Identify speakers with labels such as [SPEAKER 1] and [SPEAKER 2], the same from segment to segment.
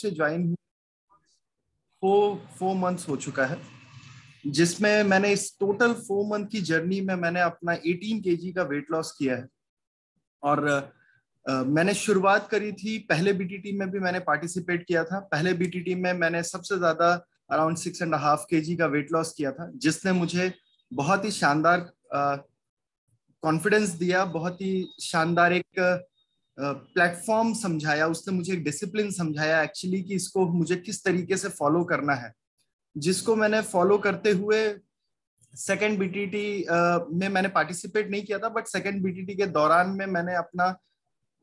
[SPEAKER 1] से join 4 months हो चुका है, जिसमें मैंने इस टोटल 4 मंथ की जर्नी में मैंने अपना 18 kg का वेट लॉस किया है। और मैंने शुरुआत करी थी, पहले बीटीटी में भी मैंने पार्टिसिपेट किया था। पहले बीटीटी में मैंने सबसे ज्यादा अराउंड 6.5 kg का वेट लॉस किया था, जिसने मुझे बहुत ही शानदार कॉन्फिडेंस दिया, बहुत ही शानदार एक प्लेटफॉर्म समझाया। उसने मुझे एक डिसिप्लिन समझाया एक्चुअली कि इसको मुझे किस तरीके से फॉलो करना है, जिसको मैंने फॉलो करते हुए सेकेंड बीटीटी में मैंने पार्टिसिपेट नहीं किया था, बट सेकेंड बीटीटी के दौरान में मैंने अपना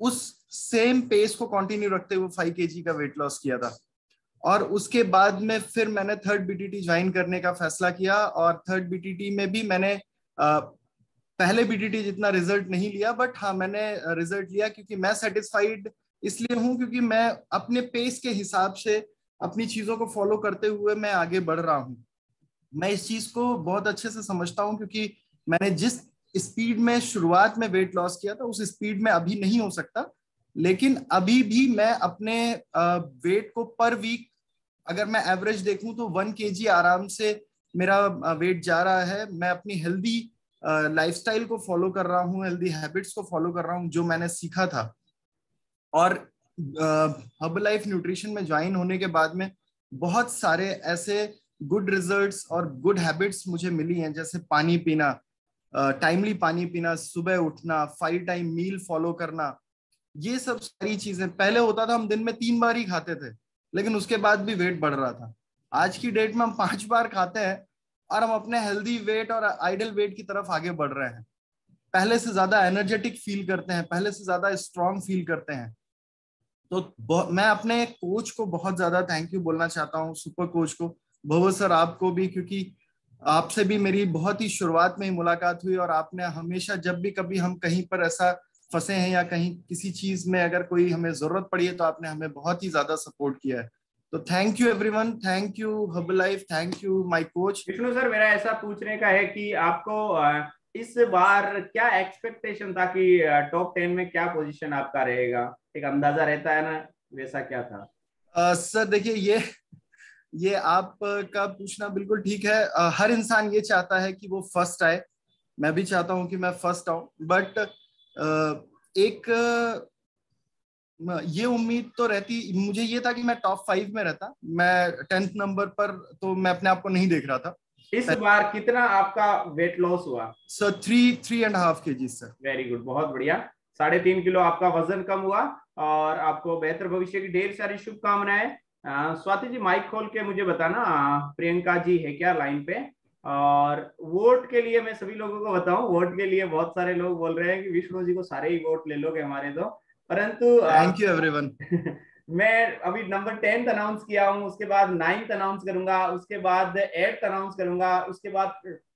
[SPEAKER 1] उस सेम पेस को कंटिन्यू रखते हुए 5 kg का वेट लॉस किया था। और उसके बाद में फिर मैंने थर्ड बीटीटी ज्वाइन करने का फैसला किया, और थर्ड बीटीटी में भी मैंने पहले बीटीटी जितना रिजल्ट नहीं लिया, बट हाँ मैंने रिजल्ट लिया, क्योंकि मैं सेटिस्फाइड इसलिए हूँ क्योंकि मैं अपने पेस के हिसाब से अपनी चीजों को फॉलो करते हुए मैं आगे बढ़ रहा हूँ। मैं इस चीज को बहुत अच्छे से समझता हूँ, क्योंकि मैंने जिस स्पीड में शुरुआत में वेट लॉस किया था उस स्पीड में अभी नहीं हो सकता, लेकिन अभी भी मैं अपने वेट को पर वीक अगर मैं एवरेज देखूं तो 1 kg आराम से मेरा वेट जा रहा है। मैं अपनी हेल्दी लाइफस्टाइल को फॉलो कर रहा हूँ, हेल्दी हैबिट्स को फॉलो कर रहा हूँ जो मैंने सीखा था। और हर्बलाइफ न्यूट्रिशन में ज्वाइन होने के बाद में बहुत सारे ऐसे गुड रिजल्ट्स और गुड हैबिट्स मुझे मिली हैं, जैसे पानी पीना, टाइमली पानी पीना, सुबह उठना, 5 टाइम मील फॉलो करना। ये सब सारी चीजें पहले होता था हम दिन में 3 बार ही खाते थे, लेकिन उसके बाद भी वेट बढ़ रहा था। आज की डेट में हम 5 बार खाते हैं और हम अपने हेल्दी वेट और आइडल वेट की तरफ आगे बढ़ रहे हैं। पहले से ज्यादा एनर्जेटिक फील करते हैं, पहले से ज्यादा स्ट्रांग फील करते हैं। तो मैं अपने कोच को बहुत ज्यादा थैंक यू बोलना चाहता हूँ, सुपर कोच को, भव सर आपको भी, क्योंकि आपसे भी मेरी बहुत ही शुरुआत में ही मुलाकात हुई, और आपने हमेशा जब भी कभी हम कहीं पर ऐसा फंसे हैं या कहीं किसी चीज में अगर कोई हमें जरूरत पड़ी है तो आपने हमें बहुत ही ज्यादा सपोर्ट किया है। तो thank you everyone, thank you Herbalife, thank you my coach.
[SPEAKER 2] Vishnu sir, मेरा ऐसा पूछने का है कि आपको इस बार क्या एक्सपेक्टेशन था कि टॉप 10 में क्या पोजीशन आपका रहेगा? एक अंदाजा रहता है ना, वैसा क्या था?
[SPEAKER 1] सर देखिए, ये आपका पूछना बिल्कुल ठीक है। हर इंसान ये चाहता है कि वो फर्स्ट आए, मैं भी चाहता हूं कि मैं फर्स्ट आऊं, बट एक ये उम्मीद तो रहती मुझे ये था कि मैं टॉप 5 में रहता। मैं 10th नंबर पर तो मैं अपने आप को नहीं देख रहा था।
[SPEAKER 2] इस बार कितना आपका वेट लॉस हुआ?
[SPEAKER 1] Sir 3.5 kg sir.
[SPEAKER 2] Very good, बहुत बढ़िया। 3.5 किलो आपका वजन कम हुआ और आपको बेहतर भविष्य की ढेर सारी शुभकामनाएं। स्वाति जी, माइक खोल के मुझे बताना, प्रियंका जी है क्या लाइन पे? और वोट के लिए मैं सभी लोगों को बताऊं, वोट के लिए बहुत सारे लोग बोल रहे हैं कि विष्णु जी को सारे ही वोट ले लोगे हमारे, तो परंतु
[SPEAKER 1] थैंक यू एवरीवन।
[SPEAKER 2] मैं अभी नंबर 10th अनाउंस किया हूँ, उसके बाद 9th अनाउंस करूंगा, उसके बाद 8th अनाउंस करूंगा, उसके बाद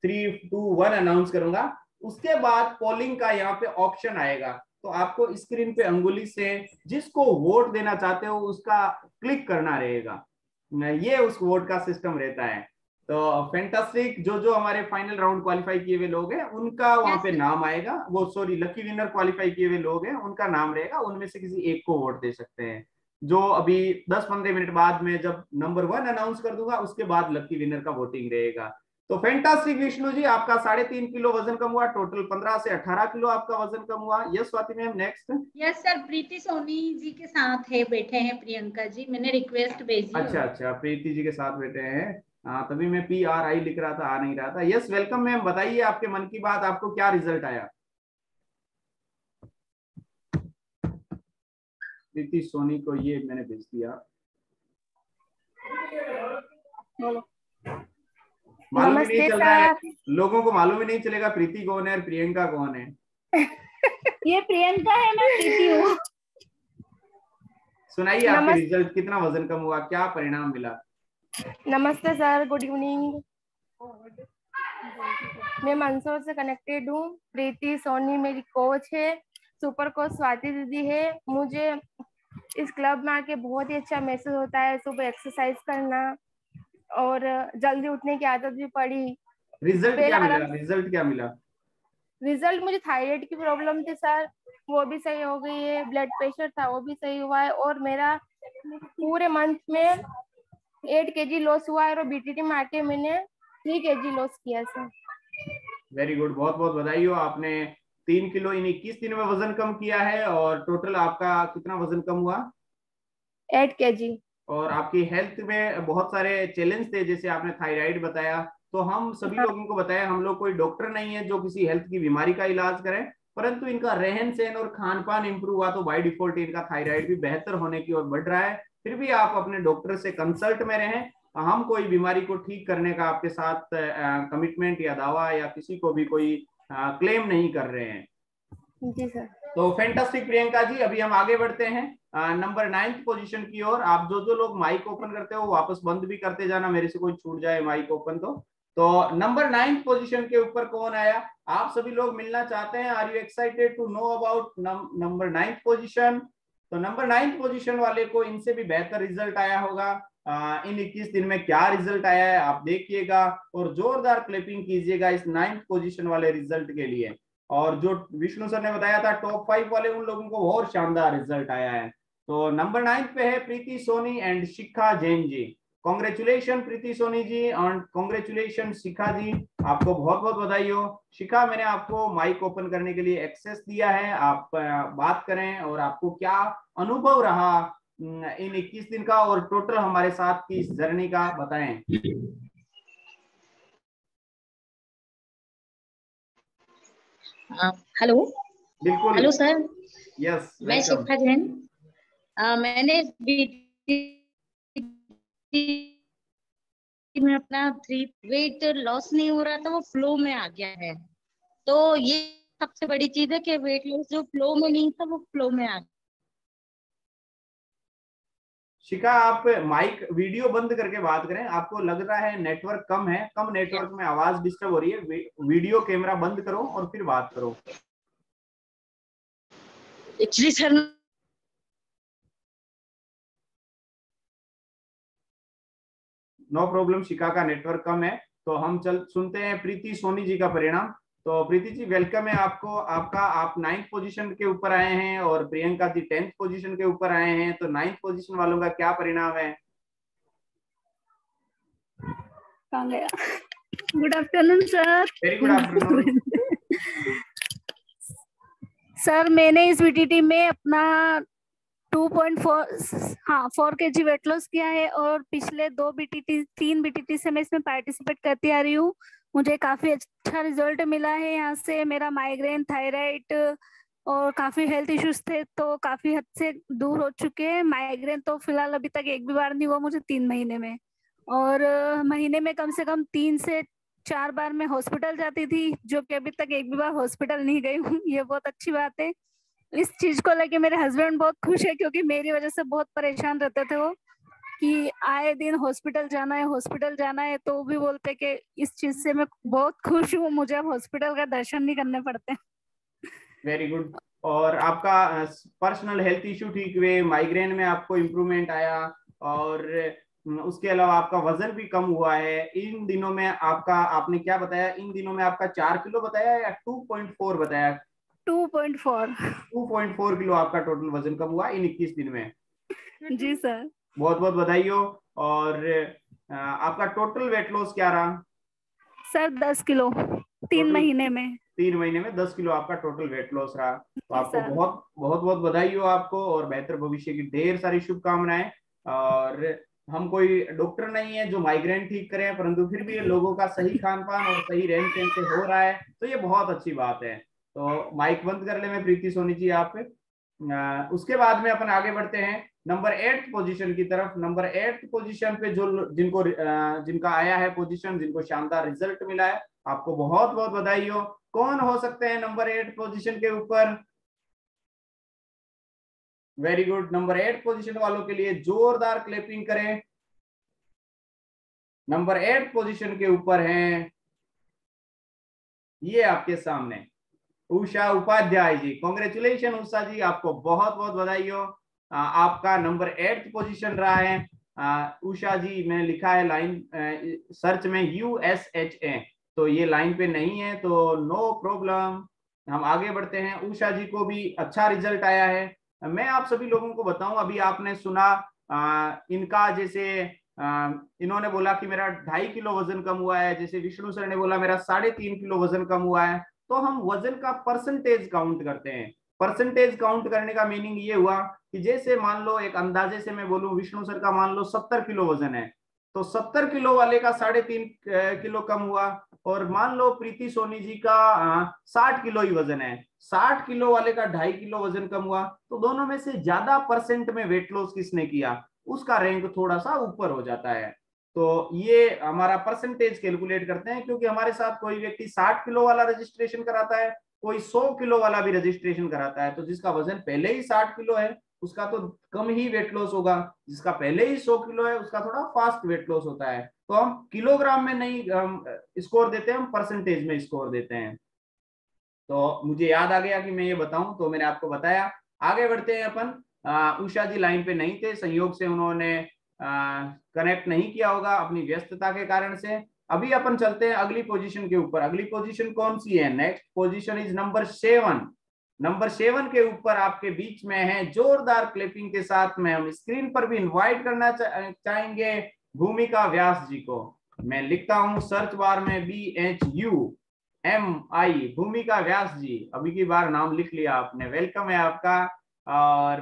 [SPEAKER 2] 3, 2, 1 अनाउंस करूंगा। उसके बाद पोलिंग का यहाँ पे ऑप्शन आएगा, तो आपको स्क्रीन पे अंगुली से जिसको वोट देना चाहते हो उसका क्लिक करना रहेगा। ये उस वोट का सिस्टम रहता है। तो फैंटास्टिक, जो जो हमारे फाइनल राउंड क्वालिफाई किए हुए लोग हैं उनका वहां पे नाम आएगा, वो सॉरी लकी विनर क्वालिफाई किए हुए लोग हैं उनका नाम रहेगा, उनमें से किसी एक को वोट दे सकते हैं। जो अभी 10-15 मिनट बाद में जब नंबर 1 अनाउंस कर दूंगा उसके बाद लकी विनर का वोटिंग रहेगा। तो फैंटास्टिक विष्णु जी, आपका 3.5 किलो वजन कम हुआ, टोटल 15 से 18 किलो आपका वजन कम हुआ। Yes Swati ma'am, next.
[SPEAKER 3] Yes sir, Preeti Soni ji के साथ है, बैठे हैं प्रियंका जी, मैंने रिक्वेस्ट भेजी।
[SPEAKER 2] अच्छा अच्छा, प्रीति जी के साथ बैठे हैं। हाँ, तभी मैं PRI लिख रहा था, आ नहीं रहा था। यस, वेलकम मैम, बताइए आपके मन की बात, आपको क्या रिजल्ट आया? प्रीति सोनी को ये मैंने भेज दिया। मालूम ही नहीं चल रहा है, लोगों को मालूम ही नहीं चलेगा प्रीति कौन है और प्रियंका कौन है।
[SPEAKER 4] ये प्रियंका है, मैं प्रीति हूँ।
[SPEAKER 2] सुनाइए आपके रिजल्ट, कितना वजन कम हुआ, क्या परिणाम मिला?
[SPEAKER 4] नमस्ते सर, गुड इवनिंग। मैं मंदसौर से कनेक्टेड हूँ। प्रीति सोनी मेरी कोच है, सुपर कोच स्वाति दीदी है। मुझे इस क्लब में आके बहुत ही अच्छा महसूस होता है। सुबह एक्सरसाइज करना और जल्दी उठने की आदत भी पड़ी।
[SPEAKER 2] रिजल्ट क्या मिला? रिजल्ट क्या मिला?
[SPEAKER 4] रिजल्ट, मुझे थायराइड की प्रॉब्लम थी सर, वो भी सही हो गई है। ब्लड प्रेशर था, वो भी सही हुआ है। और मेरा पूरे मंथ में 8 kg लॉस हुआ है और बीटीटी में आके मैंने 3 kg लॉस किया सर।
[SPEAKER 2] वेरी गुड, बहुत बहुत बधाई हो। आपने 3 किलो इन 21 दिन में वजन कम किया है और टोटल आपका कितना वजन कम हुआ?
[SPEAKER 4] 8 kg।
[SPEAKER 2] और आपकी हेल्थ में बहुत सारे चैलेंज थे, जैसे आपने थायराइड बताया। तो हम सभी लोगों को बताया, हम लोग कोई डॉक्टर नहीं है जो किसी हेल्थ की बीमारी का इलाज करें, परंतु इनका रहन सहन और खान पान इंप्रूव हुआ तो बाय डिफॉल्ट इनका थायराइड भी बेहतर होने की ओर बढ़ रहा है। फिर भी आप अपने डॉक्टर से कंसल्ट में रहें। हम कोई बीमारी को ठीक करने का आपके साथ कमिटमेंट या दावा या किसी को भी कोई क्लेम नहीं कर रहे हैं।
[SPEAKER 4] जी सर।
[SPEAKER 2] तो फैंटास्टिक प्रियंका जी, अभी हम आगे बढ़ते हैं नंबर 9th पोजीशन की ओर। आप जो लोग माइक ओपन करते हो वापस बंद भी करते जाना, मेरे से कोई छूट जाए माइक ओपन तो नंबर 9th पोजीशन के ऊपर कौन आया? आप सभी लोग मिलना चाहते हैं। Are you excited to know about number 9th position? तो नंबर 9th पोजीशन वाले को इनसे भी बेहतर रिजल्ट आया होगा। इन 21 दिन में क्या रिजल्ट आया है आप देखिएगा और जोरदार क्लैपिंग कीजिएगा इस 9th पोजीशन वाले रिजल्ट के लिए। और जो विष्णु सर ने बताया था टॉप 5 वाले, उन लोगों को बहुत शानदार रिजल्ट आया है। तो नंबर 9 पे है प्रीति सोनी एंड शिखा जैन जी। कॉन्ग्रेचुलेशन प्रीति सोनी जी और कॉन्ग्रेचुलेशन शिखा जी, आपको बहुत बहुत बधाई हो। शिखा, मैंने आपको माइक ओपन करने के लिए एक्सेस दिया है, आप बात करें और आपको क्या अनुभव रहा इन 21 दिन का और टोटल हमारे साथ की इस जर्नी का बताएं।
[SPEAKER 3] हेलो।
[SPEAKER 2] बिल्कुल।
[SPEAKER 3] Hello sir.
[SPEAKER 2] यस,
[SPEAKER 3] मैं शिखा जैन। मैंने में अपना 3 वेट लॉस नहीं हो रहा था, वो फ्लो में आ गया है। तो ये सबसे बड़ी चीज है कि वेट लॉस जो फ्लो में नहीं था वो फ्लो में आ गया।
[SPEAKER 2] शिखा, आप माइक वीडियो बंद करके बात करें। आपको लग रहा है नेटवर्क कम है, कम नेटवर्क में आवाज डिस्टर्ब हो रही है। वीडियो कैमरा बंद करो और फिर बात करो।
[SPEAKER 3] एक्चुअली सर
[SPEAKER 2] नो प्रॉब्लम, शिखा का नेटवर्क कम है। तो हम सुनते हैं प्रीति सोनी जी का परिणाम। तो प्रीति जी, वेलकम है आपको। आप 9th पोजीशन के ऊपर आए हैं और प्रियंका जी 10th पोजीशन के ऊपर आए हैं। तो 9th पोजीशन वालों का क्या परिणाम है?
[SPEAKER 5] Good afternoon sir.
[SPEAKER 2] Very good afternoon
[SPEAKER 5] sir, मैंने इस बीटीटी में अपना 4 kg वेट लॉस किया है और पिछले 3 बीटीटी से मैं इसमें पार्टिसिपेट करती आ रही हूँ। मुझे काफी अच्छा रिजल्ट मिला है यहाँ से। मेरा माइग्रेन, थायराइड और काफी हेल्थ इश्यूज थे तो काफी हद से दूर हो चुके हैं। माइग्रेन तो फिलहाल अभी तक एक भी बार नहीं हुआ मुझे 3 महीने में, और महीने में कम से कम 3 से 4 बार मैं हॉस्पिटल जाती थी, जो कि अभी तक एक भी बार हॉस्पिटल नहीं गई हूँ। ये बहुत अच्छी बात है। इस चीज को लेके मेरे हस्बैंड बहुत खुश है, क्योंकि मेरी वजह से बहुत परेशान रहते थे वो कि आए दिन हॉस्पिटल जाना है। तो वो भी बोलते कि इस चीज से मैं बहुत खुश हूँ, मुझे अब हॉस्पिटल का दर्शन नहीं करने पड़ते।
[SPEAKER 2] Very good. और आपका पर्सनल हेल्थ इश्यू ठीक हुए, माइग्रेन में आपको इम्प्रूवमेंट आया और उसके अलावा आपका वजन भी कम हुआ है। इन दिनों में आपने क्या बताया, इन दिनों में आपका 4 किलो बताया या 2.4 बताया? 2.4 किलो आपका टोटल वजन कम हुआ इन 21 दिन में।
[SPEAKER 5] जी सर।
[SPEAKER 2] बहुत बहुत बधाई हो। और आपका टोटल वेट लॉस क्या रहा?
[SPEAKER 5] सर 10 किलो 3 महीने में।
[SPEAKER 2] 3 महीने में 10 किलो आपका टोटल वेट लॉस रहा। तो आपको
[SPEAKER 5] सर,
[SPEAKER 2] बहुत बहुत बहुत बधाई हो आपको और बेहतर भविष्य की ढेर सारी शुभकामनाएं। और हम कोई डॉक्टर नहीं है जो माइग्रेन ठीक करें, परंतु फिर भी लोगों का सही खान पान और सही रहन सहन से हो रहा है, तो ये बहुत अच्छी बात है। तो माइक बंद कर ले मैं प्रीति सोनी जी आप। उसके बाद में अपन आगे बढ़ते हैं नंबर 8th पोजीशन की तरफ। नंबर 8th पोजीशन पे जो जिनका आया है पोजीशन, जिनको शानदार रिजल्ट मिला है, आपको बहुत बहुत बधाई हो। कौन हो सकते हैं नंबर 8 पोजीशन के ऊपर? वेरी गुड, नंबर 8 पोजीशन वालों के लिए जोरदार क्लैपिंग करें। नंबर 8 पोजीशन के ऊपर हैं ये आपके सामने उषा उपाध्याय जी। कॉन्ग्रेचुलेशन उषा जी, आपको बहुत बहुत बधाई हो। आपका नंबर 8th पोजीशन रहा है। उषा जी, मैंने लिखा है लाइन सर्च में USHA, तो ये लाइन पे नहीं है, तो नो प्रॉब्लम, हम आगे बढ़ते हैं। उषा जी को भी अच्छा रिजल्ट आया है। मैं आप सभी लोगों को बताऊं, अभी आपने सुना इनका जैसे इन्होंने बोला कि मेरा 2.5 किलो वजन कम हुआ है, जैसे विष्णु सर ने बोला मेरा 3.5 किलो वजन कम हुआ है, तो हम वजन का परसेंटेज काउंट करते हैं। परसेंटेज काउंट करने का मीनिंग ये हुआ कि जैसे मान लो एक अंदाजे से मैं बोलूं विष्णु सर का मान लो 70 किलो वजन है, तो 70 किलो वाले का 3.5 किलो कम हुआ, और मान लो प्रीति सोनी जी का 60 किलो ही वजन है, 60 किलो वाले का 2.5 किलो वजन कम हुआ, तो दोनों में से ज्यादा परसेंट में वेट लॉस किसने किया उसका रैंक थोड़ा सा ऊपर हो जाता है। तो ये हमारा परसेंटेज कैलकुलेट करते हैं, क्योंकि हमारे साथ कोई व्यक्ति 60 किलो वाला रजिस्ट्रेशन कराता है, कोई 100 किलो वाला भी रजिस्ट्रेशन कराता है, तो जिसका वजन पहले ही 60 किलो है उसका तो कम ही वेट लॉस होगा, जिसका पहले ही 100 किलो है उसका थोड़ा फास्ट वेट लॉस होता है। तो हम किलोग्राम में नहीं स्कोर देते हैं, हम परसेंटेज में स्कोर देते हैं। तो मुझे याद आ गया कि मैं ये बताऊं, तो मैंने आपको बताया। आगे बढ़ते हैं अपन। उषा जी लाइन पे नहीं थे, संयोग से उन्होंने कनेक्ट नहीं किया होगा अपनी व्यस्तता के कारण से। अभी अपन चलते हैं अगली पोजीशन के ऊपर। अगली पोजीशन कौन सी है? Next position is number 7। Number 7 के ऊपर आपके बीच में है, जोरदार क्लैपिंग के साथ में हम स्क्रीन पर भी इनवाइट करना चाहेंगे भूमिका व्यास जी को। मैं लिखता हूं सर्च बार में BHUMI, भूमिका व्यास जी। अभी की बार नाम लिख लिया आपने, वेलकम है आपका। और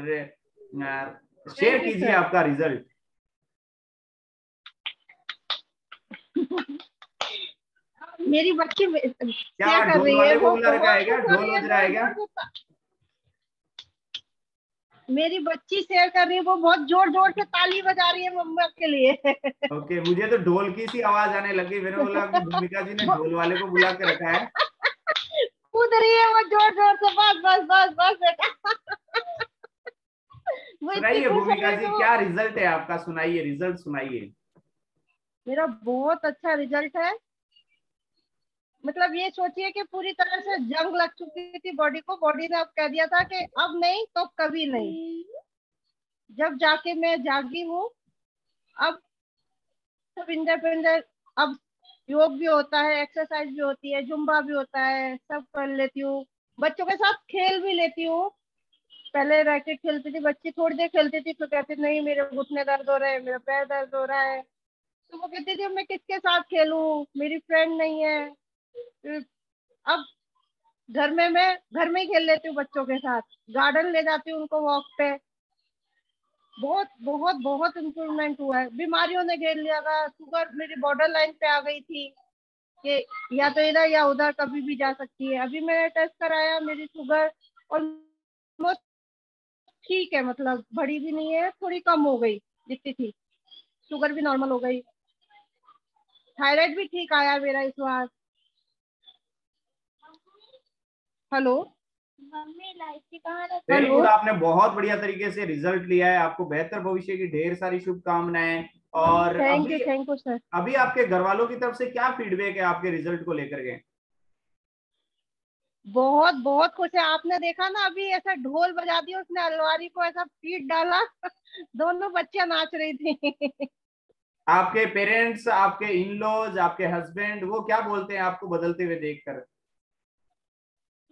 [SPEAKER 2] शेयर कीजिए आपका रिजल्ट।
[SPEAKER 6] मेरी बच्ची
[SPEAKER 2] क्या
[SPEAKER 6] कर रही है,
[SPEAKER 2] को बुला रखा है क्या? ढोल बज रहा है क्या?
[SPEAKER 6] मेरी बच्ची शेयर कर रही है, वो बहुत जोर जोर से ताली बजा रही है मम्मा के लिए।
[SPEAKER 2] ओके, मुझे तो ढोल की सी आवाज आने लगी, मैंने बोला कि भूमिका जी ने ढोल वाले को बुला के रखा है।
[SPEAKER 6] कूद रही है वो जोर जोर से, बस बस बस बस बेटा।
[SPEAKER 2] सुनाइए भूमिका जी, क्या रिजल्ट है आपका? सुनाइए रिजल्ट, सुनाइए।
[SPEAKER 6] मेरा बहुत अच्छा रिजल्ट है। मतलब ये सोचिए कि पूरी तरह से जंग लग चुकी थी बॉडी को, बॉडी ने अब कह दिया था कि अब नहीं तो कभी नहीं। जब जाके मैं जागी हूँ, अब सब इंडिपेंडेंट, अब योग भी होता है, एक्सरसाइज भी होती है, जुम्बा भी होता है, सब कर लेती हूँ। बच्चों के साथ खेल भी लेती हूँ। पहले रैकेट खेलती थी बच्ची, थोड़ी देर खेलती थी, फिर कहती नहीं मेरे घुटने दर्द हो रहे हैं, मेरा पैर दर्द हो रहा है। तो वो कहती थी मैं किसके साथ खेलूं, मेरी फ्रेंड नहीं है। अब मैं घर में ही खेल लेती हूँ बच्चों के साथ, गार्डन ले जाती हूँ उनको वॉक पे। बहुत बहुत बहुत इम्प्रूवमेंट हुआ है। बीमारियों ने घेर लिया था, शुगर मेरी बॉर्डर लाइन पे आ गई थी कि या तो इधर या उधर कभी भी जा सकती है। अभी मैंने टेस्ट कराया, मेरी शुगर और ठीक है, मतलब बढ़ी भी नहीं है, थोड़ी कम हो गई जितनी थी, शुगर भी नॉर्मल हो गई, थायराइड भी ठीक आया मेरा इस बार। हेलो
[SPEAKER 2] वेरी गुड, आपने बहुत बढ़िया तरीके से रिजल्ट लिया है। आपको बेहतर भविष्य की ढेर सारी शुभकामनाएं। और
[SPEAKER 6] थैंक यू सर।
[SPEAKER 2] अभी आपके घर वालों की तरफ से क्या फीडबैक है आपके रिजल्ट को लेकर के?
[SPEAKER 6] बहुत बहुत खुश है। आपने देखा ना, अभी ऐसा ढोल बजा दिया उसने, अलवारी को ऐसा पीट डाला, दोनों बच्चियां नाच रही थी।
[SPEAKER 2] आपके पेरेंट्स, आपके इन लॉज, आपके हस्बैंड, वो क्या बोलते हैं आपको बदलते हुए देखकर?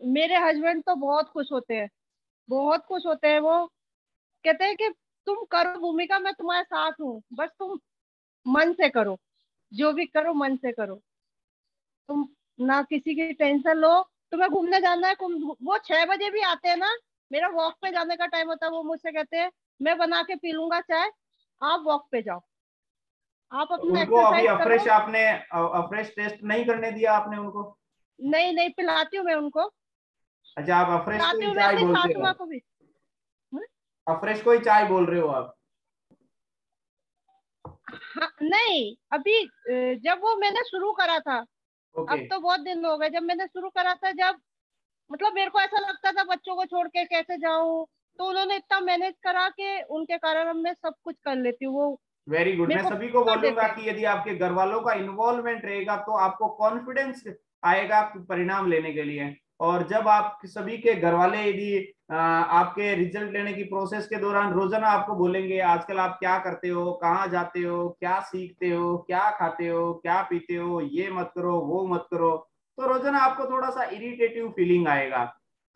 [SPEAKER 6] मेरे हस्बैंड तो बहुत खुश होते हैं, बहुत खुश होते हैं। वो कहते हैं कि तुम करो भूमिका, मैं तुम्हारे साथ हूँ, बस तुम मन से करो, जो भी करो मन से करो, तुम ना किसी की टेंशन लो। तुम्हें घूमने जाना है, वो 6 बजे भी आते हैं ना, मेरा वॉक पे जाने का टाइम होता है, वो मुझसे कहते हैं मैं बना के पी लूंगा चाय, आप वॉक पे जाओ, आप अपना
[SPEAKER 2] उनको अभी
[SPEAKER 6] एक्सरसाइज करो।
[SPEAKER 2] आपने अफ्रेश टेस्ट नहीं करने दिया आपने उनको?
[SPEAKER 6] नहीं नहीं, पिलाती हूँ मैं उनको।
[SPEAKER 2] अच्छा, आप अफ्रेश को
[SPEAKER 6] पिलाती
[SPEAKER 2] ही
[SPEAKER 6] हूँ मैं
[SPEAKER 2] चाय
[SPEAKER 6] अपनी
[SPEAKER 2] बोलते
[SPEAKER 6] सासू
[SPEAKER 2] हो?
[SPEAKER 6] माँ को भी।
[SPEAKER 2] अफ्रेश को ही चाय बोल रहे हो आप?
[SPEAKER 6] हाँ, नहीं अभी जब वो मैंने शुरू करा था,
[SPEAKER 2] ओके।
[SPEAKER 6] अब तो बहुत दिन हो गए, जब मैंने शुरू करा था, जब मतलब मेरे को ऐसा लगता था बच्चों को छोड़ के कैसे जाऊं, तो उन्होंने इतना मैनेज करा कि उनके कारण अब मैं सब कुछ कर लेती हूँ। वो
[SPEAKER 2] वेरी गुड।
[SPEAKER 6] मेरे
[SPEAKER 2] मैं
[SPEAKER 6] को
[SPEAKER 2] सभी को
[SPEAKER 6] कर देते
[SPEAKER 2] बोलूंगा
[SPEAKER 6] हैं।
[SPEAKER 2] कि यदि आपके घर वालों का इन्वॉल्वमेंट रहेगा तो आपको कॉन्फिडेंस आएगा परिणाम लेने के लिए। और जब आप सभी के घर वाले यदि आपके रिजल्ट लेने की प्रोसेस के दौरान रोजाना आपको बोलेंगे आजकल आप क्या करते हो, कहाँ जाते हो, क्या सीखते हो, क्या खाते हो, क्या पीते हो, ये मत करो वो मत करो, तो रोजाना आपको थोड़ा सा इरिटेटिव फीलिंग आएगा।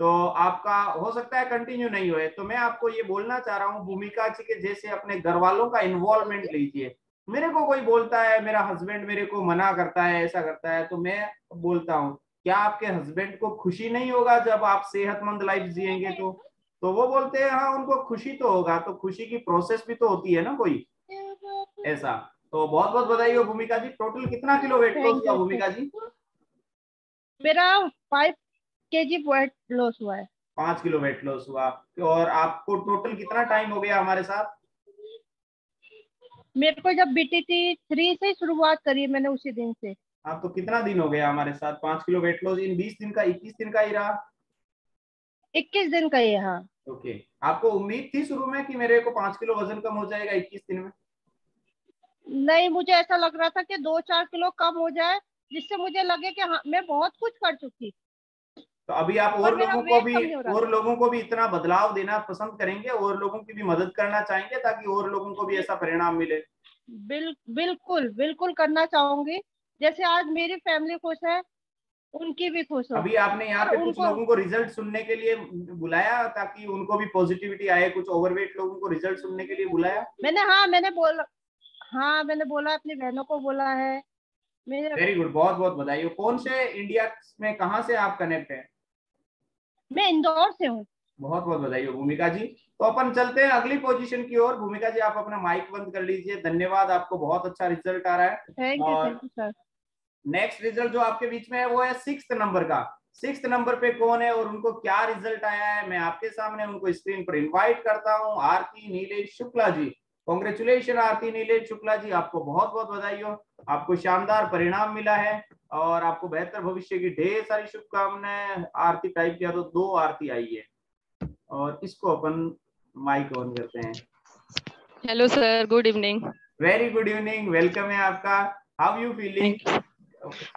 [SPEAKER 2] तो आपका हो सकता है कंटिन्यू नहीं हुए। तो मैं आपको ये बोलना चाह रहा हूँ भूमिका जी के जैसे अपने घर वालों का इन्वॉल्वमेंट लीजिए। मेरे को कोई बोलता है, मेरा हस्बैंड मेरे को मना करता है, ऐसा करता है, तो मैं बोलता हूँ क्या आपके हस्बैंड को खुशी नहीं होगा जब आप सेहतमंद लाइफ जिएंगे? तो वो बोलते हैं हाँ उनको खुशी तो होगा। तो खुशी की प्रोसेस भी तो होती है ना कोई ऐसा। तो बहुत बहुत बधाई हो भूमिका जी। टोटल कितना किलो वेट लॉस
[SPEAKER 6] थैंक
[SPEAKER 2] हुआ
[SPEAKER 6] यू।
[SPEAKER 2] भूमिका जी?
[SPEAKER 6] मेरा 5 kg वेट लॉस हुआ है।
[SPEAKER 2] 5 किलो वेट लॉस हुआ। और आपको टोटल कितना टाइम हो गया हमारे साथ?
[SPEAKER 6] मेरे को जब BTT 3 से शुरुआत करी मैंने उसी दिन से।
[SPEAKER 2] हाँ, तो कितना दिन हो गया हमारे साथ? 5 किलो वेट लॉस इन 20 दिन का, 21 दिन का ही रहा?
[SPEAKER 6] 21 दिन का ये। हाँ
[SPEAKER 2] ओके। आपको उम्मीद थी शुरू में कि मेरे को 5 किलो वजन कम हो जाएगा 21 दिन में?
[SPEAKER 6] नहीं, मुझे ऐसा लग रहा था कि 2-4 किलो कम हो जाए जिससे मुझे लगे कि हाँ मैं बहुत कुछ कर चुकी।
[SPEAKER 2] तो अभी आप
[SPEAKER 6] पर मेरा वेट कम नहीं हो रहा
[SPEAKER 2] और
[SPEAKER 6] था।
[SPEAKER 2] लोगों को भी इतना बदलाव देना पसंद करेंगे, और लोगों की भी मदद करना चाहेंगे ताकि और लोगों को भी ऐसा परिणाम मिले?
[SPEAKER 6] बिल्कुल बिल्कुल करना चाहूंगी। जैसे आज मेरी फैमिली खुश है, उनकी भी खुश हो।
[SPEAKER 2] अभी आपने यहाँ
[SPEAKER 6] और
[SPEAKER 2] पे कुछ
[SPEAKER 6] उनको
[SPEAKER 2] लोगों को रिजल्ट सुनने के लिए बुलाया ताकि उनको भी पॉजिटिविटी आए? कुछ ओवरवेट लोगों को रिजल्ट सुनने के लिए बुलाया?
[SPEAKER 6] मैंने बोला अपनी बहनों को बोला है मेरे।
[SPEAKER 2] वेरी गुड, बहुत बहुत बधाई हो। कौन से इंडिया में कहाँ से आप कनेक्ट हैं?
[SPEAKER 6] मैं इंदौर से हूँ।
[SPEAKER 2] बहुत बहुत बधाई हो भूमिका जी। तो अपन चलते हैं अगली पोजीशन की ओर। भूमिका जी आप अपना माइक बंद कर लीजिए। धन्यवाद, आपको बहुत अच्छा रिजल्ट आ रहा है।
[SPEAKER 6] थैंक यू
[SPEAKER 2] और
[SPEAKER 6] सर।
[SPEAKER 2] नेक्स्ट रिजल्ट जो आपके बीच में है वो है 6th नंबर का। 6th नंबर पे कौन है और उनको क्या रिजल्ट आया है, मैं आपके सामने उनको स्क्रीन पर इन्वाइट करता हूँ। आरती नीलेश शुक्ला जी। कॉन्ग्रेचुलेशन आरती नीलेश शुक्ला जी, आपको बहुत बहुत बधाई हो। आपको शानदार परिणाम मिला है और आपको बेहतर भविष्य की ढेर सारी शुभकामनाएं। आरती टाइप किया तो 2 आरती आई है। और इसको अपन माइक ऑन करते हैं।
[SPEAKER 7] Hello sir, good evening.
[SPEAKER 2] Very good evening, welcome है आपका। How you feeling?
[SPEAKER 7] Thank you.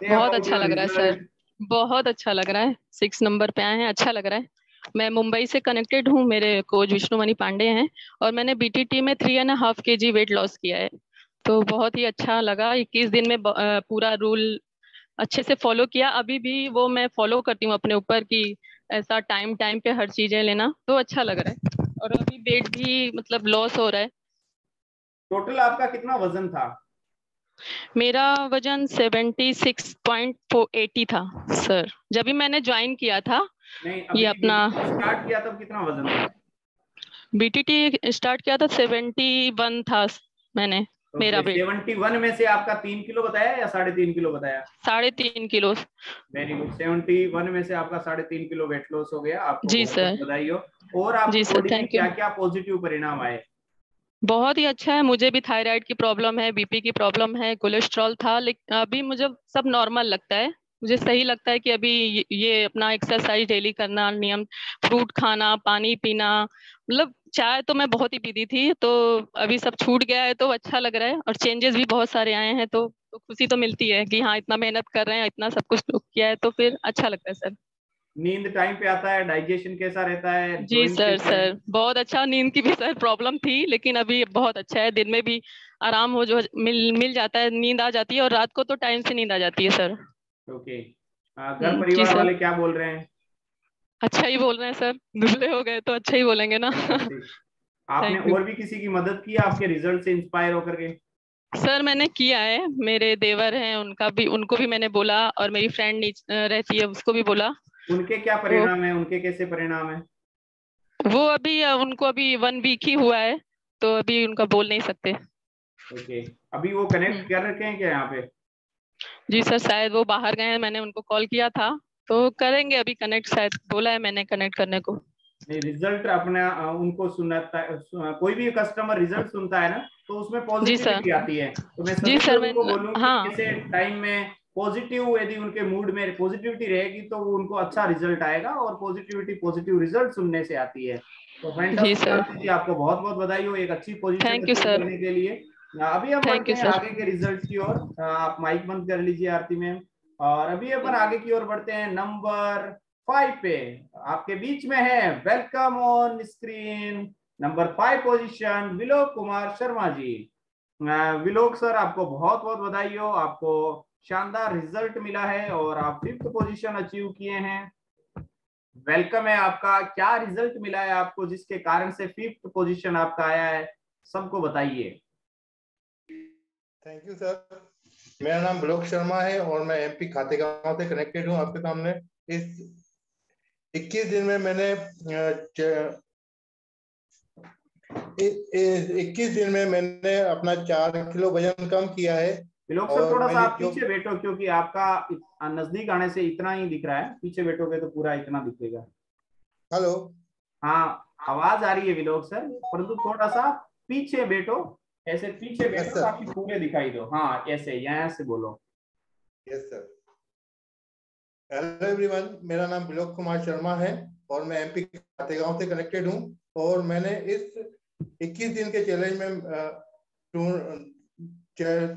[SPEAKER 7] बहुत अच्छा लग रहा है सर, बहुत अच्छा लग रहा है। 6 नंबर पे आए हैं, अच्छा लग रहा है। मैं मुंबई से कनेक्टेड हूँ, मेरे कोच विष्णुमणि पांडे हैं और मैंने BTT में 3.5 kg वेट लॉस किया है। तो बहुत ही अच्छा लगा। 21 दिन में पूरा रूल अच्छे से फॉलो किया। अभी भी वो मैं फॉलो करती हूँ अपने ऊपर कि ऐसा टाइम टाइम पे हर चीजें लेना, तो अच्छा लग रहा है। और अभी वेट भी मतलब लॉस हो रहा है।
[SPEAKER 2] टोटल आपका कितना वजन था?
[SPEAKER 7] मेरा वजन 76.80 था सर, जब भी मैंने ज्वाइन किया था।
[SPEAKER 2] नहीं,
[SPEAKER 7] ये
[SPEAKER 2] अभी
[SPEAKER 7] अपना
[SPEAKER 2] BTT स्टार्ट किया तब कितना वजन था?
[SPEAKER 7] BTT स्टार्ट किया था 71 था मैंने, मेरा वेट।
[SPEAKER 2] 71 में से आपका 3 किलो बताया या 3.5 किलो बताया?
[SPEAKER 7] 3.5 किलो।
[SPEAKER 2] Very good. 71 में से आपका 3.5 किलो वेट लॉस हो गया। आपको
[SPEAKER 7] जी
[SPEAKER 2] बहुत बहुत
[SPEAKER 7] सर।
[SPEAKER 2] बधाई हो। और आपकी
[SPEAKER 7] जी सर,
[SPEAKER 2] बॉडी में
[SPEAKER 7] थैंक यू।
[SPEAKER 2] क्या क्या पॉजिटिव परिणाम आए?
[SPEAKER 7] बहुत ही अच्छा है। मुझे भी थायराइड की प्रॉब्लम है, BP की प्रॉब्लम है, कोलेस्ट्रॉल था, लेकिन अभी मुझे सब नॉर्मल लगता है। मुझे सही लगता है कि अभी ये अपना एक्सरसाइज डेली करना, नियम, फ्रूट खाना, पानी पीना, मतलब चाय तो मैं बहुत ही पीती थी, तो अभी सब छूट गया है, तो अच्छा लग रहा है। और चेंजेस भी बहुत सारे आए हैं, तो खुशी तो मिलती है कि हाँ इतना मेहनत कर रहे हैं, इतना सब कुछ किया है, तो फिर अच्छा लगता है सर।
[SPEAKER 2] नींद टाइम पे आता है? डाइजेशन कैसा रहता है?
[SPEAKER 7] जी
[SPEAKER 2] जॉइंट
[SPEAKER 7] सर,
[SPEAKER 2] कैसे है?
[SPEAKER 7] सर बहुत अच्छा। नींद की भी सर प्रॉब्लम थी, लेकिन अभी बहुत अच्छा है। दिन में भी आराम हो जो मिल जाता है, नींद आ जाती है, और रात को तो टाइम से नींद आ जाती है सर।
[SPEAKER 2] ओके। घर
[SPEAKER 7] जी
[SPEAKER 2] परिवार
[SPEAKER 7] सर।
[SPEAKER 2] वाले क्या बोल रहे हैं?
[SPEAKER 7] अच्छा ही बोल रहे हैं सर, दुबले हो गए तो अच्छा ही बोलेंगे ना।
[SPEAKER 2] फैंटास्टिक। आपने
[SPEAKER 7] थैंक यू
[SPEAKER 2] और भी किसी की मदद की आपके रिजल्ट से इंस्पायर होकर के?
[SPEAKER 7] सर। मैंने किया है, मेरे देवर हैं, उनको भी मैंने बोला, और मेरी फ्रेंड रहती है, उसको भी बोला।
[SPEAKER 2] उनके क्या
[SPEAKER 7] तो
[SPEAKER 2] परिणाम है? उनके कैसे परिणाम है?
[SPEAKER 7] वो अभी उनको अभी 1 वीक ही हुआ है, तो अभी उनका बोल नहीं सकते।
[SPEAKER 2] ओके। अभी वो कनेक्ट
[SPEAKER 7] हम्म।
[SPEAKER 2] कर रखे हैं क्या यहाँ पे?
[SPEAKER 7] जी सर, शायद वो बाहर गए हैं, मैंने उनको कॉल किया था, तो करेंगे अभी कनेक्ट, शायद बोला है मैंने कनेक्ट करने को।
[SPEAKER 2] नहीं, रिजल्ट अपने उनको सुनाता है। कोई भी कस्टमर रिजल्ट सुनता है ना तो उसमें
[SPEAKER 7] जी सर।
[SPEAKER 2] पॉजिटिविटी आती है। तो मैं
[SPEAKER 7] जी
[SPEAKER 2] सभी
[SPEAKER 7] सर,
[SPEAKER 2] लोगों
[SPEAKER 7] मैं
[SPEAKER 2] को बोलूँ कि
[SPEAKER 7] हाँ।
[SPEAKER 2] ऐसे टाइम में पॉजिटिव, यदि उनके मूड में पॉजिटिविटी रहेगी तो उनको अच्छा रिजल्ट आएगा, और पॉजिटिव रिजल्ट सुनने से आती है। तो
[SPEAKER 7] जी
[SPEAKER 2] फैंटास्टिक
[SPEAKER 7] सर,
[SPEAKER 2] आरती जी, आपको बहुत बहुत बधाई हो एक अच्छी position
[SPEAKER 7] thank you
[SPEAKER 2] achieve
[SPEAKER 7] sir.
[SPEAKER 2] करने के लिए। अभी हम
[SPEAKER 7] थैंक
[SPEAKER 2] बढ़ते
[SPEAKER 7] यू
[SPEAKER 2] हैं
[SPEAKER 7] सर।
[SPEAKER 2] आगे के रिजल्ट की ओर। आप माइक बंद कर लीजिए आरती में। और अभी अपन आगे की ओर बढ़ते हैं नंबर 5 पे। आपके बीच में है, welcome on screen, number 5 position, Vilok Kumar Sharma ji. Vilok sir, आपको बहुत बहुत बधाई हो। आपको शानदार रिजल्ट मिला है और आप 5th पोजीशन अचीव किए हैं। वेलकम है आपका। क्या रिजल्ट मिला है आपको जिसके कारण से 5th पोजीशन आपका आया है, सबको बताइए।
[SPEAKER 8] Thank you sir. मेरा नाम ब्लोक शर्मा है और मैं एमपी खातेगांव से कनेक्टेड हूँ आपके सामने। इस 21 दिन में मैंने 21 दिन में मैंने अपना 4 किलो वजन कम किया है।
[SPEAKER 2] ब्लोक सर थोड़ा सा आप पीछे बैठो, क्योंकि आपका नजदीक आने से इतना ही दिख रहा है, पीछे बैठोगे तो पूरा इतना दिखेगा।
[SPEAKER 8] हेलो,
[SPEAKER 2] हाँ आवाज आ रही है विलोक सर, परंतु थोड़ा सा पीछे बैठो, ऐसे पीछे बैठो ताकि पूरे दिखाई दो। हाँ ऐसे यहाँ से बोलो।
[SPEAKER 8] Yes sir. हेलो एवरीवन, मेरा नाम ब्लोक कुमार शर्मा है और मैं एमपी खातेगांव से कनेक्टेड हूँ। और मैंने इस 21 दिन के चैलेंज में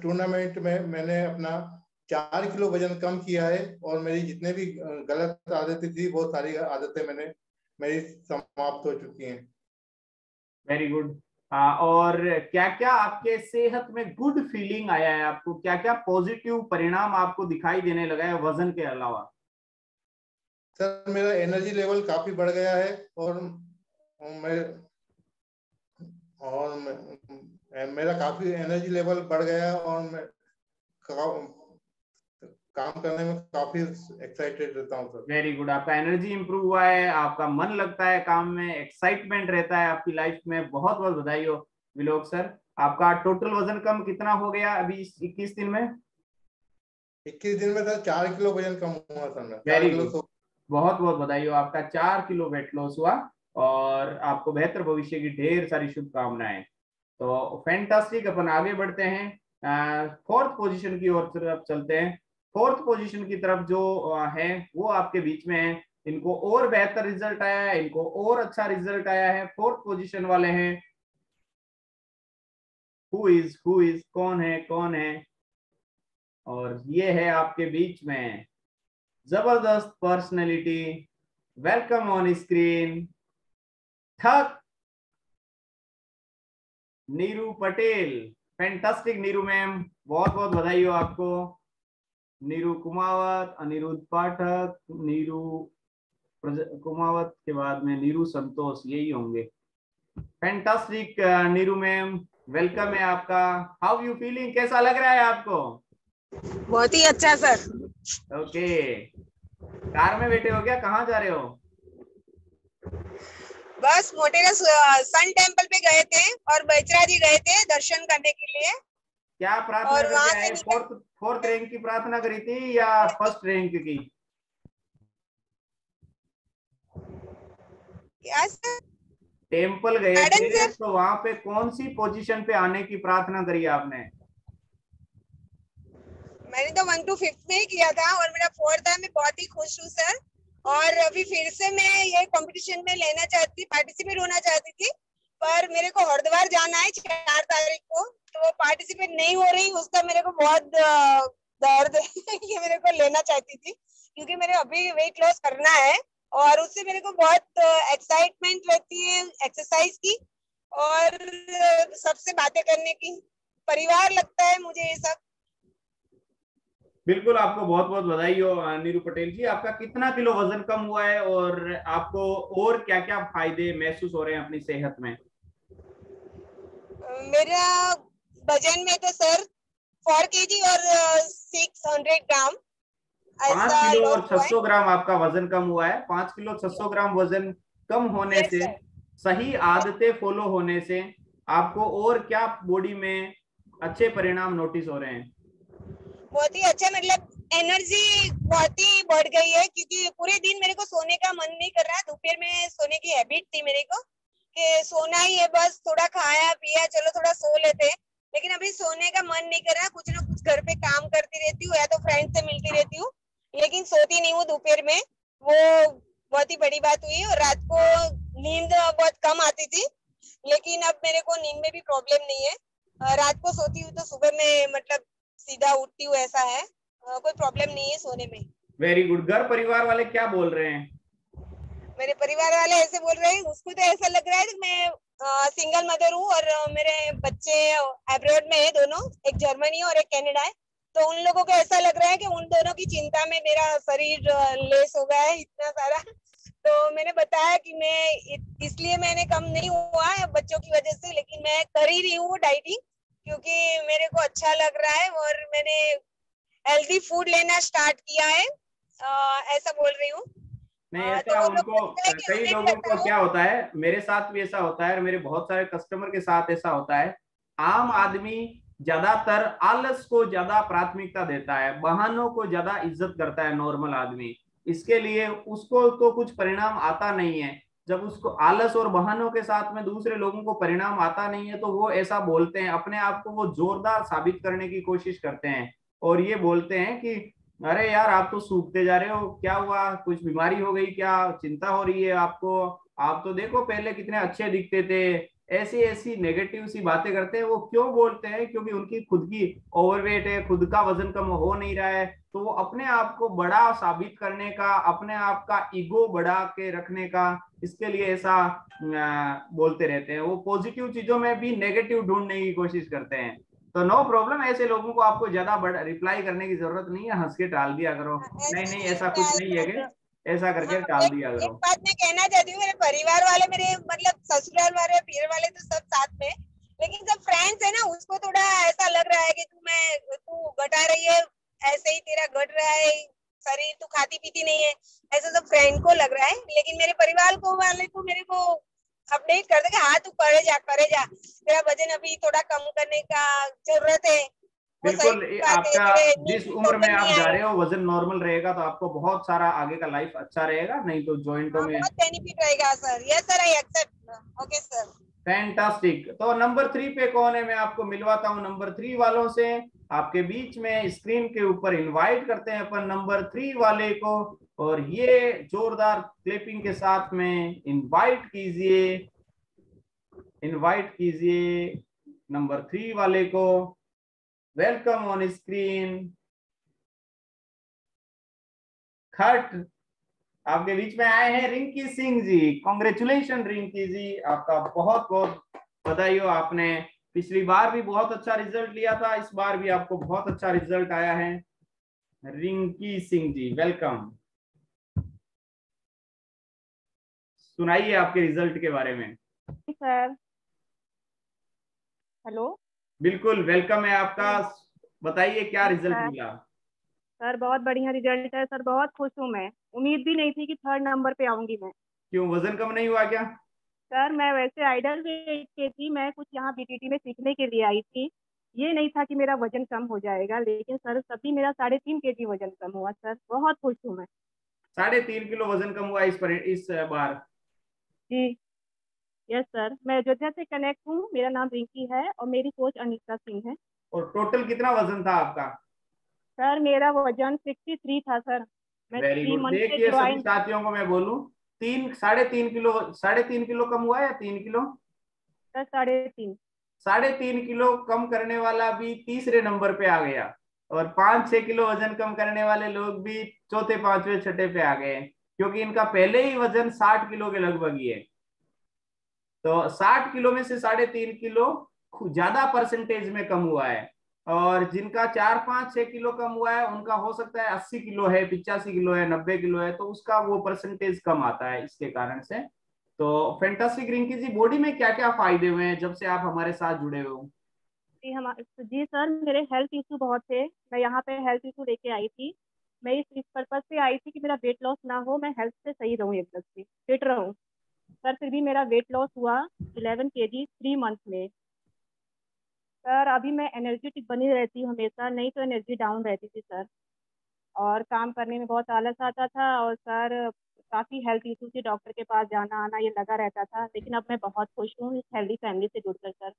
[SPEAKER 8] टूर्नामेंट में मैंने अपना 4 किलो वजन कम किया है और मेरी जितने भी गलत आदतें थी वो सारी आदतें मेरी समाप्त हो चुकी हैं।
[SPEAKER 2] Very good. और क्या क्या आपके सेहत में गुड फीलिंग आया है, आपको क्या क्या पॉजिटिव परिणाम आपको दिखाई देने लगा है वजन के अलावा?
[SPEAKER 8] सर मेरा एनर्जी लेवल काफी बढ़ गया है और मेरा काफी एनर्जी लेवल बढ़ गया है और मैं काम करने में काफी एक्साइटेड रहता हूँ सर।
[SPEAKER 2] Very good. आपका एनर्जी इंप्रूव हुआ है, आपका मन लगता है काम में, एक्साइटमेंट रहता है आपकी लाइफ में। बहुत बहुत बधाई हो विलोक सर। आपका टोटल वजन कम कितना हो गया अभी 21 दिन में?
[SPEAKER 8] 21 दिन में सर 4 किलो वजन कम हुआ सर।
[SPEAKER 2] वेरी गुड, बहुत बहुत बधाई हो। आपका 4 किलो वेट लॉस हुआ और आपको बेहतर भविष्य की ढेर सारी शुभकामनाएं। तो फैंटास्टिक, अपन आगे बढ़ते हैं, 4th पोजीशन की ओर तरफ चलते हैं। 4th पोजीशन की तरफ जो है वो आपके बीच में है। इनको और बेहतर रिजल्ट आया है, इनको और अच्छा रिजल्ट आया है। 4th पोजीशन वाले हैं। हु इज कौन है? और ये है आपके बीच में जबरदस्त पर्सनैलिटी। वेलकम ऑन स्क्रीन ठक नीरू पटेल। फैंटास्टिक नीरू मैम, बहुत बहुत बधाई हो आपको। नीरू कुमावत, अनिरुद्ध पाठक, नीरू कुमावत के बाद में नीरू संतोष, यही होंगे। फैंटास्टिक नीरू मैम, वेलकम है आपका। हाउ यू फीलिंग, कैसा लग रहा है आपको?
[SPEAKER 9] बहुत ही अच्छा सर।
[SPEAKER 2] ओके, कार में बैठे हो क्या, कहाँ जा रहे हो?
[SPEAKER 9] बस मोटेरा सन टेम्पल पे गए थे और बैचरा जी गए थे दर्शन करने के लिए।
[SPEAKER 2] क्या प्रार्थना करके आए? 4th रैंक की प्रार्थना करी थी या 1st रैंक की?
[SPEAKER 9] क्या सर?
[SPEAKER 2] टेम्पल गए थे तो वहां पे कौन सी पोजीशन पे आने की प्रार्थना करी आपने?
[SPEAKER 9] मैंने तो 1 to 5th में ही किया था और मेरा 4th है। मैं बहुत ही खुश हूँ सर। और अभी फिर से मैं ये कंपटीशन में लेना चाहती, पार्टिसिपेट होना चाहती थी, पर मेरे को हरिद्वार जाना है 4 तारीख को, तो पार्टिसिपेट नहीं हो रही। उसका मेरे को बहुत दर्द है कि मेरे को लेना चाहती थी, क्योंकि मेरे अभी वेट लॉस करना है और उससे मेरे को बहुत एक्साइटमेंट रहती है एक्सरसाइज की और सबसे बातें करने की, परिवार लगता है मुझे ये सब।
[SPEAKER 2] बिल्कुल, आपको बहुत बहुत बधाई हो नीरू पटेल जी। आपका कितना किलो वजन कम हुआ है और आपको और क्या क्या फायदे महसूस हो रहे हैं अपनी सेहत में?
[SPEAKER 9] मेरा वजन में तो सर 4 kg और 600 ग्राम
[SPEAKER 2] 5 किलो और 600 ग्राम आपका वजन कम हुआ है। 5 किलो 600 ग्राम वजन कम होने से, सही आदतें फॉलो होने से आपको और क्या बॉडी में अच्छे परिणाम नोटिस हो रहे हैं?
[SPEAKER 9] बहुत ही अच्छा, मतलब एनर्जी बहुत ही बढ़ गई है, क्योंकि पूरे दिन मेरे को सोने का मन नहीं कर रहा। दोपहर में सोने की हैबिट थी मेरे को कि सोना ही है, बस थोड़ा खाया पिया चलो थोड़ा सो लेते हैं, लेकिन अभी सोने का मन नहीं कर रहा। कुछ ना कुछ घर पे काम करती रहती हूँ या तो फ्रेंड से मिलती रहती हूँ, लेकिन सोती नहीं हूँ दोपहर में। वो बहुत ही बड़ी बात हुई। और रात को नींद बहुत कम आती थी, लेकिन अब मेरे को नींद में भी प्रॉब्लम नहीं है। रात को सोती हूँ तो सुबह में मतलब सीधा उठती हूँ, ऐसा है, कोई प्रॉब्लम नहीं है सोने में।
[SPEAKER 2] Very good. घर परिवार वाले क्या बोल रहे हैं?
[SPEAKER 9] मेरे परिवार वाले ऐसे बोल रहे हैं, उसको तो ऐसा लग रहा है कि मैं सिंगल मदर हूँ और मेरे बच्चे अब्रॉड में है दोनों, एक जर्मनी और एक कनाडा है। तो उन लोगों को ऐसा लग रहा है कि उन दोनों की चिंता में मेरा शरीर लेस हो गया है इतना सारा। तो मैंने बताया कि मैं इसलिए मैंने कम नहीं हुआ है बच्चों की वजह से, लेकिन मैं कर ही रही हूँ डाइटिंग क्योंकि मेरे को अच्छा लग रहा है और मैंने हेल्दी फूड लेना स्टार्ट किया है, ऐसा बोल रही हूँ।
[SPEAKER 2] नहीं
[SPEAKER 9] तो
[SPEAKER 2] ऐसा
[SPEAKER 9] वो लोग
[SPEAKER 2] उनको,
[SPEAKER 9] बोलते हैं कि
[SPEAKER 2] कई
[SPEAKER 9] हमें
[SPEAKER 2] लोगों
[SPEAKER 9] बताओ।
[SPEAKER 2] को क्या होता है, मेरे साथ भी ऐसा होता है और मेरे बहुत सारे कस्टमर के साथ ऐसा होता है, आम आदमी ज्यादातर आलस को ज्यादा प्राथमिकता देता है, बहानों को ज्यादा इज्जत करता है नॉर्मल आदमी। इसके लिए उसको तो कुछ परिणाम आता नहीं है। जब उसको आलस और बहानों के साथ में दूसरे लोगों को परिणाम आता नहीं है तो वो ऐसा बोलते हैं, अपने आप को वो जोरदार साबित करने की कोशिश करते हैं और ये बोलते हैं कि अरे यार आप तो सूखते जा रहे हो, क्या हुआ, कुछ बीमारी हो गई क्या, चिंता हो रही है आपको, आप तो देखो पहले कितने अच्छे दिखते थे। ऐसी ऐसी नेगेटिव सी बातें करते हैं। वो क्यों बोलते हैं? क्योंकि उनकी खुद की ओवरवेट है, खुद का वजन कम हो नहीं रहा है, तो वो अपने आप को बड़ा साबित करने का, अपने आप का ईगो बढ़ा के रखने का, इसके लिए ऐसा बोलते रहते हैं। वो पॉजिटिव चीजों में भी नेगेटिव ढूंढने की कोशिश करते हैं। तो नो प्रॉब्लम, ऐसे लोगों को आपको ज्यादा रिप्लाई करने की जरूरत नहीं है, हंस के टाल दिया करो, नहीं नहीं ऐसा कुछ नहीं है कि ऐसा करके टाल दिया करो।
[SPEAKER 9] एक बात मैं कहना चाहती हूँ, मेरे परिवार वाले, मेरे मतलब ससुराल वाले, पीर वाले तो सब साथ में, लेकिन सब फ्रेंड्स है ना, उसको थोड़ा ऐसा लग रहा है कि तू घटा रही है, ऐसे ही तेरा घट रहा है शरीर, तू खाती पीती नहीं है, ऐसा सब फ्रेंड को लग रहा है। लेकिन मेरे परिवार को वाले तो मेरे को अपडेट कर दे कि हाँ तू करे जा, तेरा वजन अभी थोड़ा कम करने का जरूरत है।
[SPEAKER 2] बिल्कुल, आपका जिस उम्र में आप जा रहे हो वजन नॉर्मल रहेगा तो आपको बहुत सारा आगे का लाइफ अच्छा रहेगा, नहीं तो जॉइंटों में
[SPEAKER 9] बहुत बेनिफिट रहेगा sir. Yes sir, I accept. Okay sir,
[SPEAKER 2] fantastic. तो नंबर 3 पे कौन है, मैं आपको मिलवाता हूं नंबर 3 वालों से। आपके बीच में स्क्रीन के ऊपर इनवाइट करते हैं अपन नंबर 3 वाले को, और ये जोरदार क्लिपिंग के साथ में इनवाइट कीजिए नंबर 3 वाले को। Welcome on screen. खट आपके बीच में आए हैं रिंकी सिंह जी। कॉन्ग्रेचुलेशन रिंकी जी, आपका बहुत बहुत बधाई हो। आपने पिछली बार भी बहुत अच्छा रिजल्ट लिया था, इस बार भी आपको बहुत अच्छा रिजल्ट आया है। रिंकी सिंह जी वेलकम, सुनाइए आपके रिजल्ट के बारे में।
[SPEAKER 6] Sir hello.
[SPEAKER 2] बिल्कुल वेलकम है आपका, बताइए क्या रिजल्ट मिला।
[SPEAKER 6] सर बहुत बढ़िया रिजल्ट है सर, बहुत खुश हूँ मैं। उम्मीद भी नहीं थी कि 3rd नंबर पे आऊंगी मैं।
[SPEAKER 2] क्यों, वजन कम नहीं हुआ क्या?
[SPEAKER 6] सर मैं वैसे आइडल वेट पे थी, मैं कुछ यहाँ बीटीटी में सीखने के लिए आई थी। ये नहीं था कि मेरा वजन कम हो जाएगा, लेकिन सर तभी मेरा 3.5 kg वजन कम हुआ सर, बहुत खुश हूँ मैं।
[SPEAKER 2] 3.5 किलो वजन कम हुआ इस बार?
[SPEAKER 6] जी यस सर, मैं अयोध्या से कनेक्ट हूँ, मेरा नाम रिंकी है और मेरी कोच अनीता सिंह है।
[SPEAKER 2] और टोटल कितना वजन था आपका?
[SPEAKER 6] सर मेरा वजन 63 था सर। मैं
[SPEAKER 2] वेरी
[SPEAKER 6] 3
[SPEAKER 2] गुड।
[SPEAKER 6] मंथ से
[SPEAKER 2] देखिए सभी
[SPEAKER 6] ज्वाइन।
[SPEAKER 2] साथियों को मैं बोलूं, 3.5 किलो कम हुआ या 3 किलो?
[SPEAKER 6] सर 3.5।
[SPEAKER 2] 3.5 किलो कम करने वाला भी तीसरे नंबर पे आ गया, और 5-6 किलो वजन कम करने वाले लोग भी चौथे, पांचवे, छठे पे आ गए, क्योंकि इनका पहले ही वजन 60 किलो के लगभग ही है। तो 60 किलो में से 3.5 किलो ज्यादा परसेंटेज में कम हुआ है, और जिनका 4-5-6 किलो कम हुआ है उनका हो सकता है 80 किलो है, 85 किलो है, 90 किलो है, तो उसका वो परसेंटेज कम आता है इसके कारण से। तो फैंटास्टिक रिंकी जी, बॉडी में क्या क्या फायदे हुए हैं जब से आप हमारे साथ जुड़े हुए हो?
[SPEAKER 6] जी सर, मेरे हेल्थ इशू बहुत थे, मैं यहाँ पे हेल्थ इशू लेके आई थी। मैं इस पर्पज से आई थी कि मेरा वेट लॉस ना हो, मैं हेल्थ से सही रहूँ, एकदम से फिट रहूँ। सर फिर भी मेरा वेट लॉस हुआ 11 kg 3 मंथ में। सर अभी मैं एनर्जेटिक बनी रहती हूँ हमेशा, नहीं तो एनर्जी डाउन रहती थी सर, और काम करने में बहुत आलस आता था, और सर काफ़ी हेल्थ इशू थी, डॉक्टर के पास जाना आना ये लगा रहता था। लेकिन अब मैं बहुत खुश हूँ इस हेल्दी फैमिली से जुड़कर सर,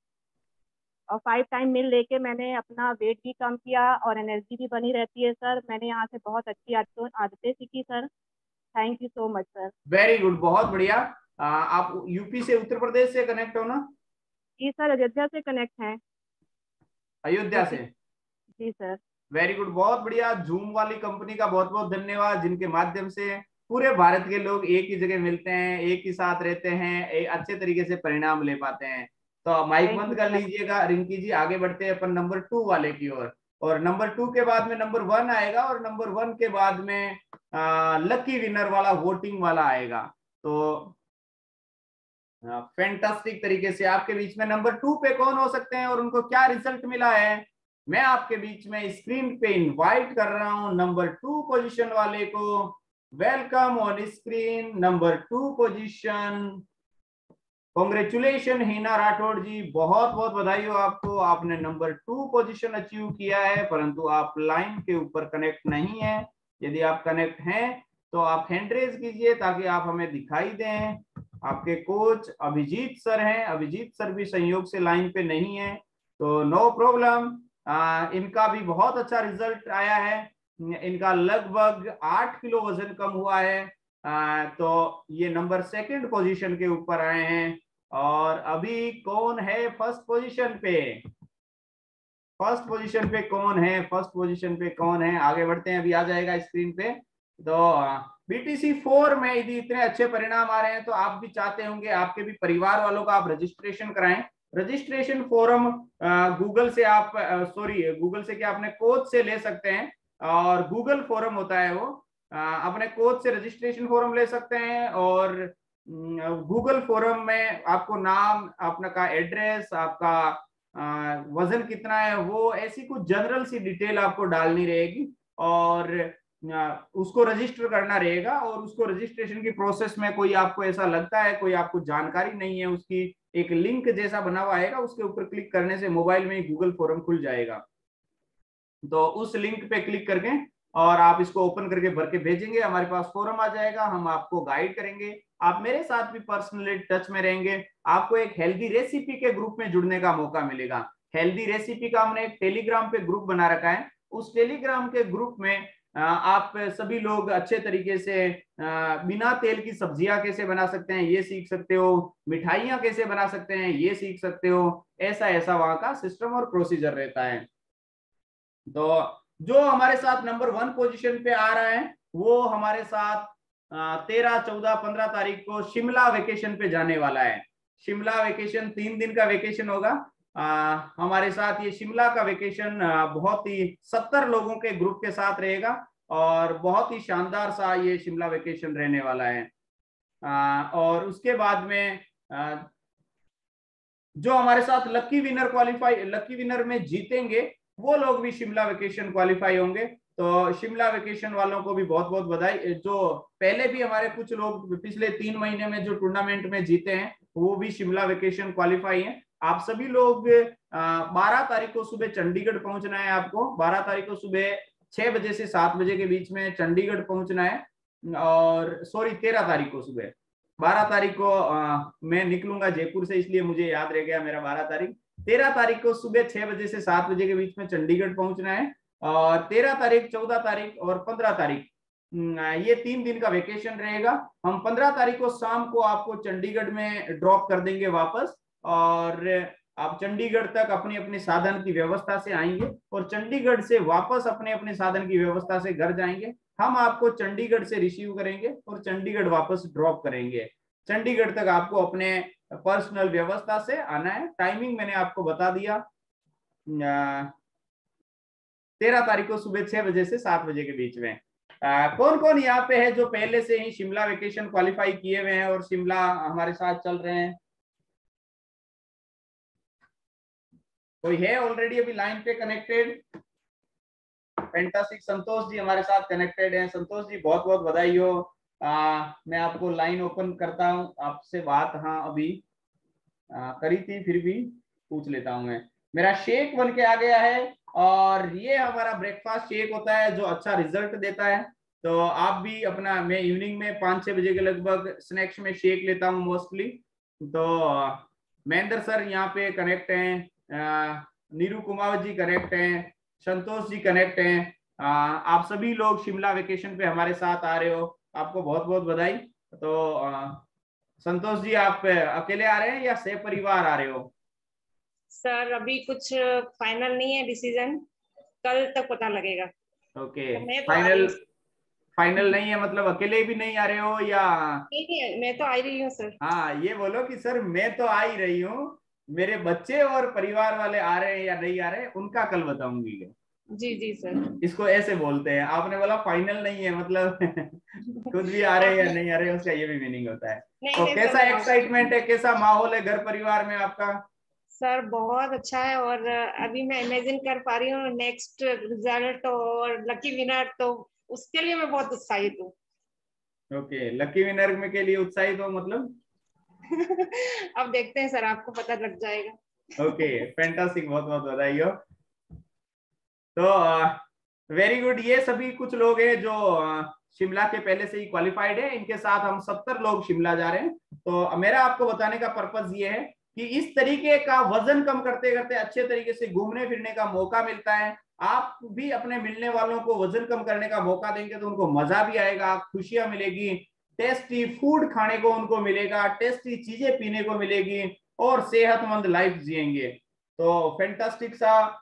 [SPEAKER 6] और 5 टाइम मील लेके मैंने अपना वेट भी कम किया और एनर्जी भी बनी रहती है सर। मैंने यहाँ से बहुत अच्छी आदतें सीखी sir. Thank you so much sir.
[SPEAKER 2] Very good, बहुत बढ़िया। आप यूपी से, उत्तर प्रदेश से कनेक्ट हो ना?
[SPEAKER 6] जी सर, अयोध्या से कनेक्ट हैं।
[SPEAKER 2] अयोध्या से?
[SPEAKER 6] जी सर।
[SPEAKER 2] वेरी गुड, बहुत बढ़िया। जूम वाली कंपनी का बहुत बहुत धन्यवाद, जिनके माध्यम से पूरे भारत के लोग एक ही जगह मिलते हैं, एक ही साथ रहते हैं, एक अच्छे तरीके से परिणाम ले पाते हैं। तो माइक बंद कर लीजिएगा रिंकी जी, आगे बढ़ते हैं अपन नंबर 2 वाले की ओर। और नंबर 2 के बाद में नंबर 1 आएगा और नंबर 1 के बाद में लकी विनर वाला वोटिंग वाला आएगा। तो फैंटास्टिक तरीके से आपके बीच में नंबर 2 पे कौन हो सकते हैं और उनको क्या रिजल्ट मिला है, मैं आपके बीच में स्क्रीन पे इनवाइट कर रहा हूं नंबर 2 पोजीशन वाले को। Welcome on screen number 2 position. Congratulation Hina Rathore ji, बहुत बहुत बधाई हो आपको, आपने नंबर 2 पोजीशन अचीव किया है, परंतु आप लाइन के ऊपर कनेक्ट नहीं है। यदि आप कनेक्ट हैं तो आप हैंड रेज कीजिए ताकि आप हमें दिखाई दें। आपके कोच अभिजीत सर हैं, अभिजीत सर भी संयोग से लाइन पे नहीं है तो नो प्रॉब्लम। इनका भी बहुत अच्छा रिजल्ट आया है, इनका लगभग 8 किलो वजन कम हुआ है। तो ये नंबर 2 पोजीशन के ऊपर आए हैं। और अभी कौन है फर्स्ट पोजीशन पे, फर्स्ट पोजीशन पे कौन है, फर्स्ट पोजीशन पे कौन है, आगे बढ़ते हैं, अभी आ जाएगा स्क्रीन पे। तो BTC 4 में यदि इतने अच्छे परिणाम आ रहे हैं तो आप भी चाहते होंगे आपके भी परिवार वालों का आप रजिस्ट्रेशन कराएं। रजिस्ट्रेशन फॉर्म गूगल से आप गूगल से क्या अपने कोच से ले सकते हैं, और गूगल फॉर्म होता है वो, अपने कोच से रजिस्ट्रेशन फॉर्म ले सकते हैं। और गूगल फॉर्म में आपको नाम, अपना का एड्रेस, आपका वजन कितना है, वो ऐसी कुछ जनरल सी डिटेल आपको डालनी रहेगी और उसको रजिस्टर करना रहेगा। और उसको रजिस्ट्रेशन की प्रोसेस में कोई आपको ऐसा लगता है कोई आपको जानकारी नहीं है, उसकी एक लिंक जैसा बना हुआ आएगा, उसके ऊपर क्लिक करने से मोबाइल में ही गूगल फॉर्म खुल जाएगा। तो उस लिंक पे क्लिक करके और आप इसको ओपन करके भर के भेजेंगे, हमारे पास फॉर्म आ जाएगा, हम आपको गाइड करेंगे, आप मेरे साथ भी पर्सनली टच में रहेंगे। आपको एक हेल्दी रेसिपी के ग्रुप में जुड़ने का मौका मिलेगा। हेल्दी रेसिपी का हमने एक टेलीग्राम पे ग्रुप बना रखा है, उस टेलीग्राम के ग्रुप में आप सभी लोग अच्छे तरीके से बिना तेल की सब्जियां कैसे बना सकते हैं ये सीख सकते हो, मिठाइयाँ कैसे बना सकते हैं ये सीख सकते हो, ऐसा ऐसा वहां का सिस्टम और प्रोसीजर रहता है। तो जो हमारे साथ नंबर 1 पोजीशन पे आ रहा है वो हमारे साथ 13, 14, 15 तारीख को शिमला वेकेशन पे जाने वाला है। शिमला वेकेशन 3 दिन का वेकेशन होगा। हमारे साथ ये शिमला का वेकेशन बहुत ही 70 लोगों के ग्रुप के साथ रहेगा और बहुत ही शानदार सा ये शिमला वेकेशन रहने वाला है। और उसके बाद में जो हमारे साथ लकी विनर में जीतेंगे वो लोग भी शिमला वेकेशन क्वालिफाई होंगे। तो शिमला वेकेशन वालों को भी बहुत बहुत बधाई। जो पहले भी हमारे कुछ लोग पिछले 3 महीने में जो टूर्नामेंट में जीते हैं वो भी शिमला वेकेशन क्वालिफाई हैं। आप सभी लोग 12 तारीख को सुबह चंडीगढ़ पहुंचना है। आपको 12 तारीख को सुबह 6 बजे से 7 बजे के बीच में चंडीगढ़ पहुंचना है। और 13 तारीख को सुबह, 12 तारीख को मैं निकलूंगा जयपुर से, इसलिए मुझे याद रह गया मेरा 12 तारीख। 13 तारीख को सुबह 6 बजे से 7 बजे के बीच में चंडीगढ़ पहुंचना है। और 13 तारीख, 14 तारीख और 15 तारीख ये 3 दिन का वेकेशन रहेगा। हम 15 तारीख को शाम को आपको चंडीगढ़ में ड्रॉप कर देंगे वापस, और आप चंडीगढ़ तक अपनी अपने साधन की व्यवस्था से आएंगे और चंडीगढ़ से वापस अपने अपने साधन की व्यवस्था से घर जाएंगे। हम आपको चंडीगढ़ से रिसीव करेंगे और चंडीगढ़ वापस ड्रॉप करेंगे। चंडीगढ़ तक आपको अपने पर्सनल व्यवस्था से आना है। टाइमिंग मैंने आपको बता दिया, 13 तारीख को सुबह 6 बजे से 7 बजे के बीच में। कौन कौन यहाँ पे है जो पहले से ही शिमला वेकेशन क्वालिफाई किए हुए हैं और शिमला हमारे साथ चल रहे हैं? कोई है ऑलरेडी अभी लाइन पे कनेक्टेड? फैंटास्टिक, संतोष जी हमारे साथ कनेक्टेड हैं। संतोष जी बहुत बहुत बधाई हो। मैं आपको लाइन ओपन करता हूँ, आपसे बात अभी करी थी, फिर भी पूछ लेता हूँ मैं। मेरा शेक बन के आ गया है और ये हमारा ब्रेकफास्ट शेक होता है जो अच्छा रिजल्ट देता है। तो आप भी अपना, मैं इवनिंग में 5-6 बजे के लगभग स्नैक्स में शेक लेता हूँ मोस्टली। तो महेंद्र सर यहाँ पे कनेक्ट हैं, नीरू कुमार जी कनेक्ट हैं, संतोष जी कनेक्ट हैं। आप सभी लोग शिमला वेकेशन पे हमारे साथ आ रहे हो, आपको बहुत बहुत बधाई। तो संतोष जी आप अकेले आ रहे हैं या सह परिवार आ रहे हो?
[SPEAKER 10] सर अभी कुछ फाइनल नहीं है डिसीजन, कल तक पता लगेगा।
[SPEAKER 2] ओके,
[SPEAKER 10] तो
[SPEAKER 2] फाइनल नहीं है मतलब अकेले भी नहीं आ रहे हो या?
[SPEAKER 10] नहीं, मैं तो आ ही रही हूँ सर।
[SPEAKER 2] हाँ, ये बोलो कि सर मैं तो आ ही रही हूँ, मेरे बच्चे और परिवार वाले आ रहे हैं या नहीं आ रहे हैं, उनका कल बताऊंगी।
[SPEAKER 10] जी जी सर।
[SPEAKER 2] इसको ऐसे बोलते हैं। आपने बोला फाइनल नहीं है, मतलब खुद भी आ रहे हैं या नहीं आ रहे हैं, उसका ये भी मीनिंग होता है। तो
[SPEAKER 10] नहीं
[SPEAKER 2] कैसा एक्साइटमेंट है, कैसा माहौल है घर परिवार में आपका?
[SPEAKER 10] सर बहुत अच्छा है, और अभी मैं इमेजिन कर पा रही हूँ नेक्स्ट रिजल्ट और लकी विनर, तो उसके लिए मैं बहुत उत्साहित हूँ।
[SPEAKER 2] ओके, लकी विनर में के लिए उत्साहित हो मतलब?
[SPEAKER 10] अब देखते हैं सर, आपको पता लग जाएगा।
[SPEAKER 2] ओके, फैंटास्टिक, बहुत बहुत बधाई हो। तो वेरी गुड। ये सभी कुछ लोग हैं जो शिमला के पहले से ही क्वालिफाइड है। इनके साथ हम 70 लोग शिमला जा रहे हैं। तो मेरा आपको बताने का पर्पस ये है कि इस तरीके का वजन कम करते करते अच्छे तरीके से घूमने फिरने का मौका मिलता है। आप भी अपने मिलने वालों को वजन कम करने का मौका देंगे तो उनको मजा भी आएगा, खुशियां मिलेगी, टेस्टी फूड खाने को उनको मिलेगा, टेस्टी चीजें पीने को मिलेगी और सेहतमंद लाइफ जिएंगे। तो फैंटास्टिक सा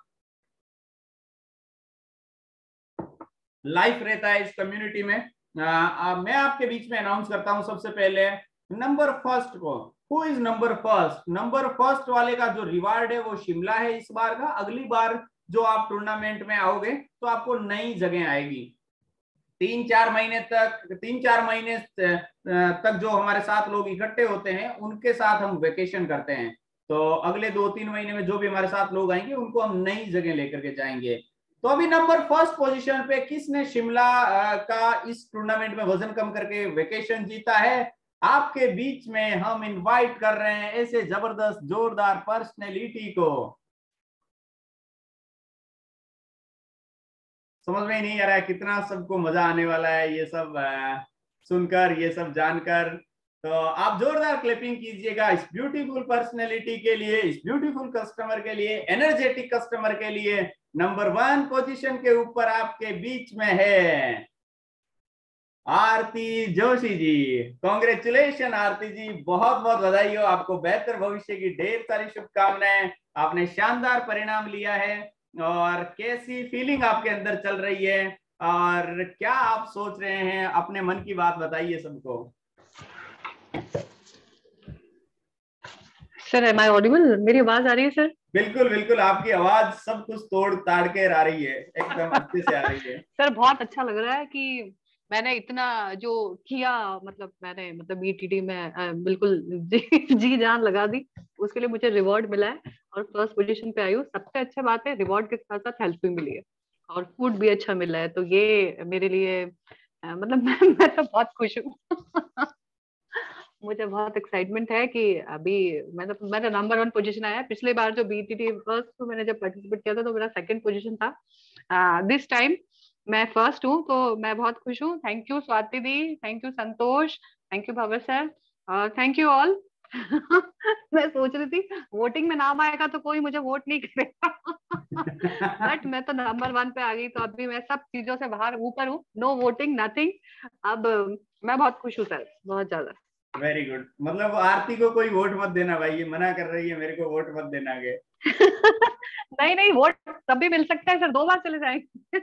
[SPEAKER 2] लाइफ रहता है इस कम्युनिटी में। मैं आपके बीच में अनाउंस करता हूं सबसे पहले नंबर फर्स्ट को। Who is number first? Number first वाले का जो रिवार्ड है वो शिमला है इस बार का। अगली बार जो आप टूर्नामेंट में आओगे तो आपको नई जगह आएगी। 3-4 महीने तक जो हमारे साथ लोग इकट्ठे होते हैं उनके साथ हम वेकेशन करते हैं। तो अगले 2-3 महीने में जो भी हमारे साथ लोग आएंगे उनको हम नई जगह लेकर के जाएंगे। तो अभी नंबर फर्स्ट पोजीशन पे किसने शिमला का इस टूर्नामेंट में वजन कम करके वेकेशन जीता है? आपके बीच में हम इनवाइट कर रहे हैं ऐसे जबरदस्त जोरदार पर्सनैलिटी को। समझ में ही नहीं आ रहा है कितना सबको मजा आने वाला है ये सब सुनकर, ये सब जानकर। तो आप जोरदार क्लैपिंग कीजिएगा इस ब्यूटीफुल पर्सनैलिटी के लिए, इस ब्यूटीफुल कस्टमर के लिए, एनर्जेटिक कस्टमर के लिए। नंबर 1 पोजीशन के ऊपर आपके बीच में है आरती जोशी जी। कॉन्ग्रेचुलेशन आरती जी, बहुत बहुत बधाई हो आपको। बेहतर भविष्य की ढेर सारी शुभकामनाएं। आपने शानदार परिणाम लिया है। और कैसी फीलिंग आपके अंदर चल रही है और क्या आप सोच रहे हैं? अपने मन की बात बताइए सबको।
[SPEAKER 11] Sir am I audible? मेरी आवाज आ रही है सर?
[SPEAKER 2] बिल्कुल बिल्कुल, आपकी आवाज सब कुछ तोड़ ताड़ के आ रही है, एकदम अच्छे से आ रही है।
[SPEAKER 11] सर बहुत अच्छा लग रहा है कि मैंने इतना जो किया, मतलब मैंने बीटीटी में बिल्कुल जी जान लगा दी, उसके लिए मुझे रिवॉर्ड मिला है और फर्स्ट पोजीशन पे आई हूँ। सबसे अच्छा बात है रिवॉर्ड के साथ साथ हेल्प भी मिली है और फूड भी अच्छा मिला है। तो ये मेरे लिए मैं तो बहुत खुश हूँ। मुझे बहुत एक्साइटमेंट है कि अभी मेरा नंबर 1 पोजीशन आया है। पिछले बार जो बीटीटी फर्स्ट तो मैंने जब पार्टिसिपेट किया था तो मेरा 2nd पोजीशन था। दिस टाइम मैं फर्स्ट हूँ, तो मैं बहुत खुश हूँ। Thank you Swati di, thank you Santosh, thank you Bhawar sir, thank you all. मैं सोच रही थी वोटिंग में नाम आएगा तो कोई मुझे वोट नहीं करेगा। बट मैं तो नंबर 1 पे आ गई, तो अभी मैं सब चीजों से बाहर ऊपर हूँ। No voting nothing. अब मैं बहुत खुश हूँ सर, बहुत ज्यादा।
[SPEAKER 2] Very good. मतलब आरती को कोई वोट मत देना भाई, ये मना कर रही है मेरे को वोट मत देना आगे।
[SPEAKER 11] नहीं वोट तभी मिल सकता है सर, 2 बार चले जाएंगे।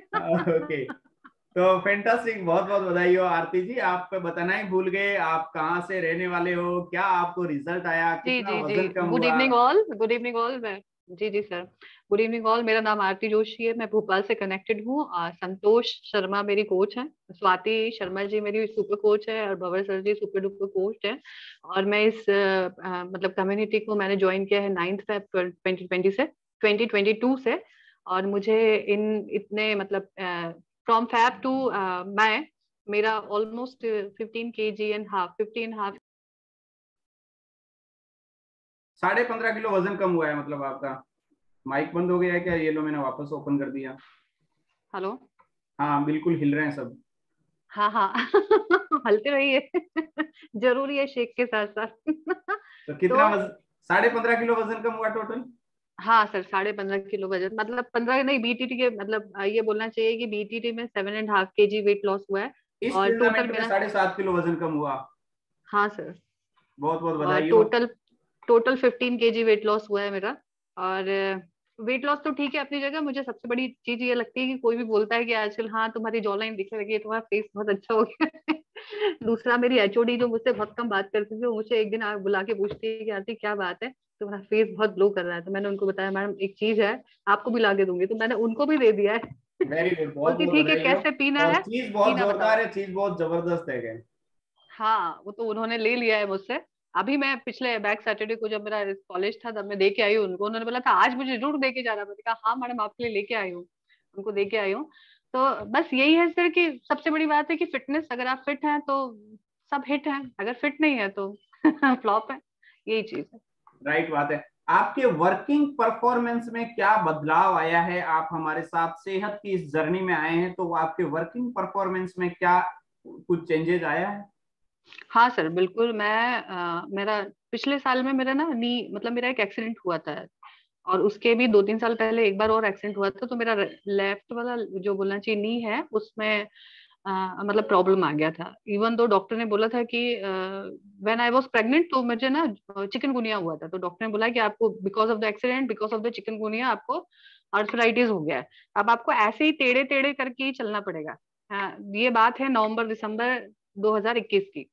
[SPEAKER 2] ओके, तो फैंटास्टिक, बहुत बहुत बधाई हो आरती जी। आप बताना ही भूल गए, आप कहाँ से रहने वाले हो, क्या आपको रिजल्ट आया,
[SPEAKER 11] जी
[SPEAKER 2] कितना
[SPEAKER 11] जी
[SPEAKER 2] वजन
[SPEAKER 11] जी,
[SPEAKER 2] कम
[SPEAKER 11] गुड
[SPEAKER 2] हुआ?
[SPEAKER 11] Evening all, good evening all. मैं जी जी सर, गुड इवनिंग ऑल। मेरा नाम आरती जोशी है, मैं भोपाल से कनेक्टेड हूँ। संतोष शर्मा मेरी कोच है, स्वाति शर्मा जी मेरी सुपर कोच है और भवर सर जी सुपर डुपर कोच है। और मैं इस कम्युनिटी को मैंने ज्वाइन किया है 9 Feb 2022 से। और मुझे इतने फ्रॉम Feb टू मई मेरा almost 15 kg and half 15.5
[SPEAKER 2] 15.5 kilo वजन कम हुआ है मतलब आपका। माइक बंद हो गया है क्या? ये लो मैंने वापस ओपन कर दिया।
[SPEAKER 11] हेलो।
[SPEAKER 2] हाँ बिल्कुल हिल रहे हैं सब।
[SPEAKER 11] हाँ हाँ हलते रहिए। जरूरी है शेक के साथ साथ।
[SPEAKER 2] तो कितना 15.5 किलो वजन कम हुआ टोटल?
[SPEAKER 11] हाँ सर 15.5 किलो वजन, 15 नहीं, बीटीटी के ये बोलना चाहिए कि बीटीटी में 7.5 kg वेट लॉस हुआ है।
[SPEAKER 2] इस
[SPEAKER 11] और टोटल
[SPEAKER 2] टूर्नामेंट में
[SPEAKER 11] मेरा
[SPEAKER 2] 7.5 किलो वजन कम हुआ।
[SPEAKER 11] हाँ सर,
[SPEAKER 2] बहुत बहुत
[SPEAKER 11] और
[SPEAKER 2] बधाई हो।
[SPEAKER 11] टोटल 15 kg वेट लॉस हुआ है मेरा। और वेट लॉस तो ठीक है अपनी जगह। मुझे सबसे बड़ी चीज ये लगती है कि कोई भी बोलता है कि आजकल हाँ तुम्हारी जॉ लाइन दिखने लगी है, तुम्हारा फेस बहुत अच्छा हो गया। दूसरा, मेरी एचओडी जो मुझसे बहुत कम बात करती थी, वो मुझे एक दिन बुला के पूछती है कि आरती क्या बात है, तुम्हारा फेस बहुत ग्लो कर रहा है। तो मैंने उनको बताया मैडम एक चीज है आपको भी ला के दूंगी, तो मैंने उनको भी दे दिया है।
[SPEAKER 2] वेरी गुड, बहुत
[SPEAKER 11] बोलती
[SPEAKER 2] बहुत
[SPEAKER 11] ठीक है
[SPEAKER 2] बधाई हो।
[SPEAKER 11] कैसे पीना
[SPEAKER 2] और
[SPEAKER 11] है,
[SPEAKER 2] चीज बहुत
[SPEAKER 11] पीना बताओ।
[SPEAKER 2] जोरदार है, चीज बहुत जबरदस्त है क्या?
[SPEAKER 11] हाँ वो तो उन्होंने ले लिया है मुझसे। अभी मैं पिछले बैक सैटरडे को जब मेरा कॉलेज था तब मैं दे के आई हूँ उनको, उन्होंने बोला था आज मुझे जरूर दे के जाना। मैंने कहा हाँ मैडम आपके लिए लेके आई हूँ, उनको दे के आई हूँ। तो बस यही है सर कि सबसे बड़ी बात है कि फिटनेस, अगर आप फिट हैं तो सब हिट है, अगर फिट नहीं है तो फ्लॉप है, यही चीज है।
[SPEAKER 2] राइट बात है। आपके वर्किंग परफॉर्मेंस में क्या बदलाव आया है? आप हमारे साथ सेहत की इस जर्नी में आए हैं, तो आपके वर्किंग परफॉर्मेंस में क्या कुछ चेंजेस आया है?
[SPEAKER 11] हाँ सर बिल्कुल। मेरा पिछले साल में मेरा ना नी मतलब मेरा एक एक्सीडेंट हुआ था, और उसके भी 2-3 साल पहले एक बार और एक्सीडेंट हुआ था। तो मेरा लेफ्ट वाला जो बोलना चाहिए नी है उसमें मतलब प्रॉब्लम आ गया था। इवन दो डॉक्टर ने बोला था कि व्हेन आई वाज प्रेग्नेंट तो मुझे ना चिकनगुनिया हुआ था। तो डॉक्टर ने बोला कि आपको because of the accident, because of the chikungunya आपको आर्थराइटिस हो गया है। अब आपको ऐसे ही टेढ़े टेढ़े करके ही चलना पड़ेगा। ये बात है नवंबर दिसंबर 2021 की।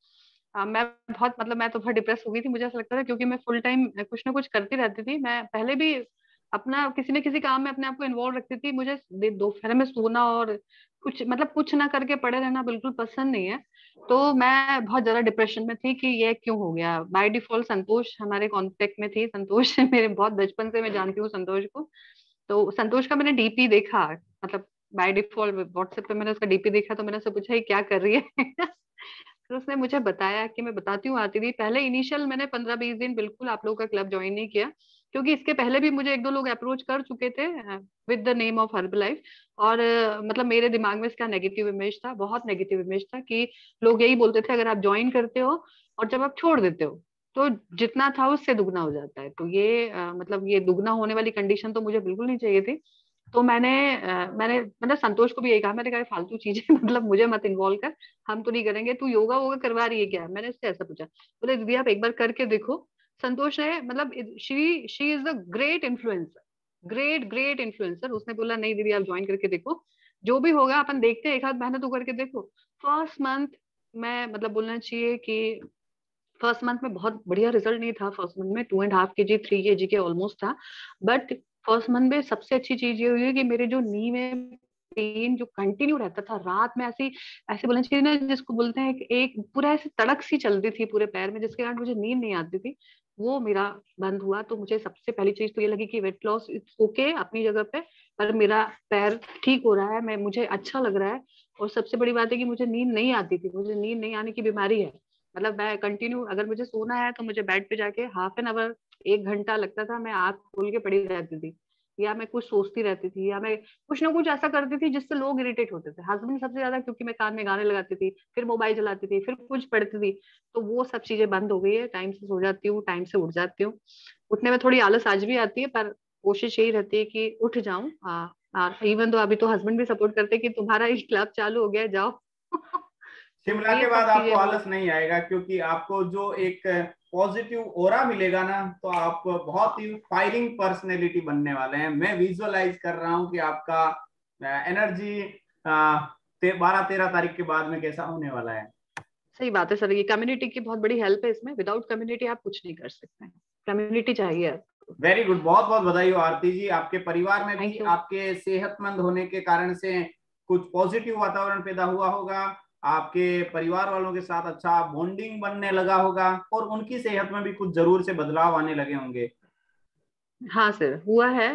[SPEAKER 11] मैं तो बहुत डिप्रेस हो गई थी, मुझे ऐसा लगता था, क्योंकि मैं फुल टाइम कुछ ना कुछ करती रहती थी। मैं पहले भी अपना किसी न किसी काम में अपने आप को इन्वॉल्व रखती थी। मुझे दोपहर में सोना और कुछ ना करके पड़े रहना बिल्कुल पसंद नहीं है। तो मैं बहुत ज्यादा डिप्रेशन में थी कि ये क्यों हो गया। बाय डिफॉल्ट संतोष हमारे कांटेक्ट में थी। संतोष मेरे बहुत बचपन से मैं जानती हूँ संतोष को। तो संतोष का मैंने डीपी देखा, मतलब बाय डिफॉल्ट व्हाट्सएप पे मैंने उसका डीपी देखा, तो मैंने उससे पूछा ये क्या कर रही है। फिर उसने मुझे बताया कि मैं बताती हूँ आती थी। पहले इनिशियल मैंने 15-20 दिन बिल्कुल आप लोगों का क्लब ज्वाइन नहीं किया, क्योंकि इसके पहले भी मुझे 1-2 लोग अप्रोच कर चुके थे with the name of herbal life. और मतलब मेरे दिमाग में इसका नेगेटिव इमेज था, बहुत नेगेटिव इमेज था, कि लोग यही बोलते थे अगर आप ज्वाइन करते हो और जब आप छोड़ देते हो तो जितना था उससे दुगना हो जाता है। तो ये मतलब ये दुगना होने वाली कंडीशन तो मुझे बिल्कुल नहीं चाहिए थी। तो मैंने मतलब संतोष को भी यही कहा, मैंने कहा फालतू चीजें मतलब मुझे मत इन्वॉल्व कर, हम तो नहीं करेंगे। तू योगा वोगा करवा रही है क्या? मैंने इससे ऐसा पूछा। बोले दीदी आप एक बार करके देखो। संतोष है मतलब she is a great influencer, great great influencer. उसने बोला नहीं दीदी आप ज्वाइन करके देखो, जो भी होगा अपन देखते हैं, एक हाथ मेहनत तो करके देखो। फर्स्ट मंथ मैं मतलब बोलना चाहिए कि फर्स्ट मंथ में बहुत बढ़िया रिजल्ट नहीं था। फर्स्ट मंथ में 2.5 kg 3 kg के ऑलमोस्ट था। बट फर्स्ट मंथ में सबसे अच्छी चीज ये हुई कि मेरे जो नी में पेन जो कंटिन्यू रहता था रात में, ऐसी ऐसे बोलना चाहिए ना जिसको बोलते हैं कि एक पूरा ऐसे तड़क सी चलती थी पूरे पैर में, जिसके कारण मुझे नींद नहीं आती थी, वो मेरा बंद हुआ। तो मुझे सबसे पहली चीज तो ये लगी कि वेट लॉस इट्स ओके अपनी जगह पे, पर मेरा पैर ठीक हो रहा है, मैं मुझे अच्छा लग रहा है। और सबसे बड़ी बात है कि मुझे नींद नहीं आती थी, मुझे नींद नहीं आने की बीमारी है। मतलब मैं कंटिन्यू अगर मुझे सोना है तो मुझे बेड पे जाके हाफ एन आवर 1 घंटा लगता था, मैं आंख खोल के पड़ी रहती थी, या मैं कुछ सोचती रहती थी, या मैं कुछ ना कुछ ऐसा करती थी जिससे लोग इरिटेट होते थे, हस्बैंड सबसे ज्यादा, क्योंकि मैं कान में गाने लगाती थी, फिर मोबाइल चलाती थी, फिर कुछ पढ़ती थी। तो वो सब चीजें बंद हो गई है। टाइम से सो जाती हूँ, टाइम से उठ जाती हूँ। उठने में थोड़ी आलस आज भी आती है, पर कोशिश यही रहती है कि उठ जाऊं। इवन तो अभी तो हस्बैंड भी सपोर्ट करते हैं कि तुम्हारा इस क्लब चालू हो गया जाओ। तो
[SPEAKER 2] शिमला
[SPEAKER 11] ये
[SPEAKER 2] के बाद
[SPEAKER 11] सब
[SPEAKER 2] आपको
[SPEAKER 11] चीजें हो।
[SPEAKER 2] आलस नहीं आएगा, क्योंकि आपको जो एक पॉजिटिव ओरा मिलेगा ना, तो आप बहुत ही फायरिंग पर्सनैलिटी बनने वाले हैं। मैं विजुअलाइज कर रहा हूं कि आपका एनर्जी 12-13 तारीख के बाद में कैसा होने वाला है।
[SPEAKER 11] सही बात है सर, ये कम्युनिटी की बहुत बड़ी हेल्प है इसमें। विदाउट कम्युनिटी आप कुछ नहीं कर सकते, कम्युनिटी चाहिए आपको।
[SPEAKER 2] वेरी गुड, बहुत बहुत बधाई हो आरती जी। आपके परिवार में भी
[SPEAKER 11] थैंक यू।
[SPEAKER 2] आपके सेहतमंद होने के कारण से कुछ पॉजिटिव वातावरण पैदा हुआ होगा, आपके परिवार वालों के साथ अच्छा बॉन्डिंग बनने लगा होगा, और उनकी सेहत में भी कुछ जरूर से बदलाव आने लगे होंगे।
[SPEAKER 11] हाँ सर हुआ है।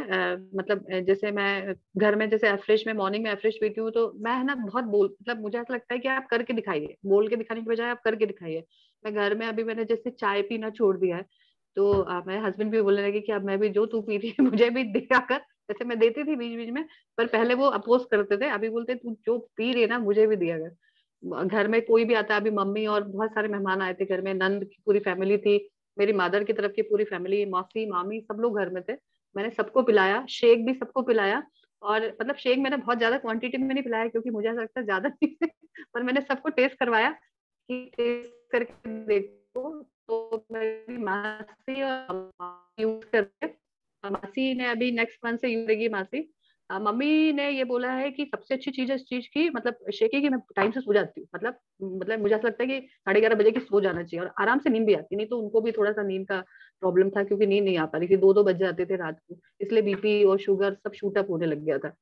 [SPEAKER 11] मतलब जैसे मैं घर में जैसे एफ्रेश में मॉर्निंग में एफ्रेश पीती हूँ, तो मैं है ना बहुत मतलब मुझे ऐसा लगता है कि आप करके दिखाइए, बोल के दिखाने की बजाय आप करके दिखाइए। मैं घर में अभी मैंने जैसे चाय पीना छोड़ दिया है, तो मेरे हस्बैंड भी बोलने लगे कि अब मैं भी जो तू पी रही है मुझे भी दिया कर। जैसे मैं देती थी बीच बीच में, पर पहले वो अपोज करते थे, अभी बोलते तू जो पी रही है ना मुझे भी दिया कर। घर में कोई भी आता है, अभी मम्मी और बहुत सारे मेहमान आए थे घर में, नंद की पूरी फैमिली थी, मेरी मदर की तरफ की पूरी फैमिली, मौसी मामी सब लोग घर में थे। मैंने सबको पिलाया, शेक भी सबको पिलाया। और मतलब शेक मैंने बहुत ज्यादा क्वांटिटी में नहीं पिलाया, क्योंकि मुझे ऐसा लगता है ज्यादा नहीं पर मैंने सबको टेस्ट करवाया कि टेस्ट करके देखो। तो मेरी मासी और यूज करके, मासी ने अभी नेक्स्ट मंथ से यूज करेगी मासी। मम्मी ने ये बोला है कि सबसे अच्छी चीज है इस चीज की, मतलब शेकी, कि मैं टाइम से सो जाती हूँ। मतलब मुझे ऐसा लगता है कि 11:30 बजे की सो जाना चाहिए और आराम से नींद भी आती। नहीं तो उनको भी थोड़ा सा नींद का प्रॉब्लम था, क्योंकि नींद नहीं आ पा रही थी, 2-2 बज जाते थे रात को, इसलिए बीपी और शुगर सब शूट अप होने लग गया था।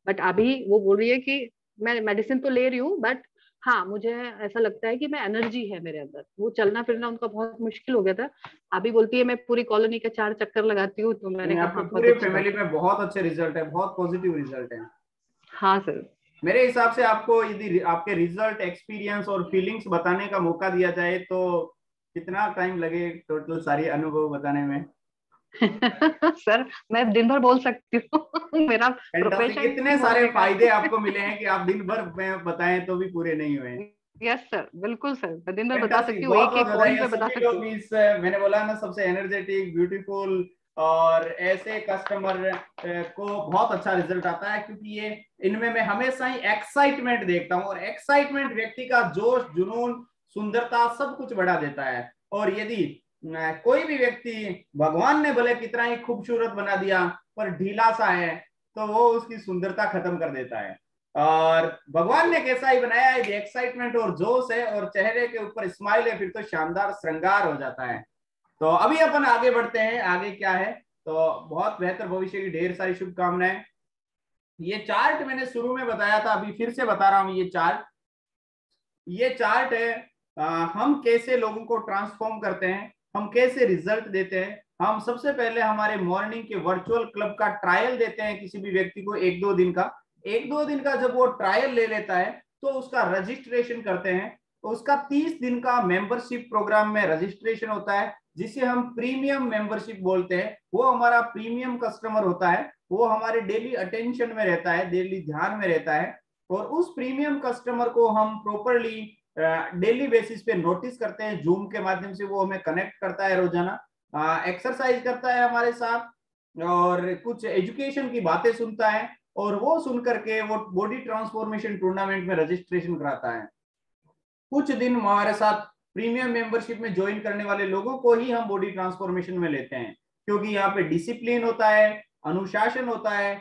[SPEAKER 11] बट अभी वो बोल रही है कि मैं मेडिसिन तो ले रही हूँ, बट हाँ मुझे ऐसा लगता है कि मैं एनर्जी है मेरे अंदर। वो चलना फिरना उनका बहुत मुश्किल हो गया था। अभी बोलती है मैं पूरी कॉलोनी के 4 चक्कर लगाती हूँ। तो मैंने कहा
[SPEAKER 2] आपके
[SPEAKER 11] हाँ, बहुत
[SPEAKER 2] पूरे
[SPEAKER 11] अच्छी बात
[SPEAKER 2] फैमिली
[SPEAKER 11] है।
[SPEAKER 2] में बहुत अच्छे रिजल्ट है, बहुत पॉजिटिव रिजल्ट है।
[SPEAKER 11] हाँ सर।
[SPEAKER 2] मेरे हिसाब से आपको यदि आपके रिजल्ट, एक्सपीरियंस और फीलिंग्स बताने का मौका दिया जाए तो कितना टाइम लगे टोटल सारी अनुभव बताने में?
[SPEAKER 11] सर मैं दिन भर बोल सकती हूँ। मेरा प्रोफेशन
[SPEAKER 2] इतने सारे
[SPEAKER 11] बोलने का
[SPEAKER 2] फायदे आपको मिले हैं कि आप दिन भर में बताएं तो भी पूरे नहीं हुए।
[SPEAKER 11] यस सर, बिल्कुल सर, मैं दिन भर बता
[SPEAKER 2] फैंटास्टिक,
[SPEAKER 11] सकती हूँ,
[SPEAKER 2] बहुत
[SPEAKER 11] एक
[SPEAKER 2] बहुत
[SPEAKER 11] एक पॉइंट
[SPEAKER 2] बधाई
[SPEAKER 11] पे बता
[SPEAKER 2] सभी
[SPEAKER 11] सकती
[SPEAKER 2] लोग
[SPEAKER 11] हूँ।
[SPEAKER 2] इस, मैंने बोला ना, सबसे एनर्जेटिक, ब्यूटीफुल और ऐसे कस्टमर को बहुत अच्छा रिजल्ट आता है, क्योंकि ये इनमें मैं हमेशा ही एक्साइटमेंट देखता हूँ, और एक्साइटमेंट व्यक्ति का जोश, जुनून, सुंदरता सब कुछ बढ़ा देता है। और यदि कोई भी व्यक्ति, भगवान ने भले कितना ही खूबसूरत बना दिया, पर ढीला सा है, तो वो उसकी सुंदरता खत्म कर देता है। और भगवान ने कैसा ही बनाया है, एक्साइटमेंट और जोश है और चेहरे के ऊपर स्माइल है, फिर तो शानदार श्रृंगार हो जाता है। तो अभी अपन आगे बढ़ते हैं, आगे क्या है, तो बहुत बेहतर भविष्य की ढेर सारी शुभकामनाएं। ये चार्ट मैंने शुरू में बताया था, अभी फिर से बता रहा हूं। ये चार्ट है, हम कैसे लोगों को ट्रांसफॉर्म करते हैं, हम कैसे रिजल्ट देते हैं। हम सबसे पहले हमारे मॉर्निंग के वर्चुअल क्लब का ट्रायल देते हैं किसी भी व्यक्ति को, 1-2 दिन का। 1-2 दिन का जब वो ट्रायल ले लेता है तो उसका रजिस्ट्रेशन करते हैं। तो उसका 30 दिन का मेंबरशिप प्रोग्राम में रजिस्ट्रेशन होता है, जिसे हम प्रीमियम मेंबरशिप बोलते हैं। वो हमारा प्रीमियम कस्टमर होता है, वो हमारे डेली अटेंशन में रहता है, डेली ध्यान में रहता है। और उस प्रीमियम कस्टमर को हम प्रॉपरली डेली बेसिस पे नोटिस करते हैं, जूम के माध्यम से वो हमें कनेक्ट करता है, रोजाना एक्सरसाइज करता है हमारे साथ और कुछ एजुकेशन की बातें सुनता है, और वो सुन करके वो बॉडी ट्रांसफॉर्मेशन टूर्नामेंट में रजिस्ट्रेशन कराता है। कुछ दिन हमारे साथ प्रीमियम मेंबरशिप में ज्वाइन करने वाले लोगों को ही हम बॉडी ट्रांसफॉर्मेशन में लेते हैं, क्योंकि यहाँ पे डिसिप्लिन होता है, अनुशासन होता है,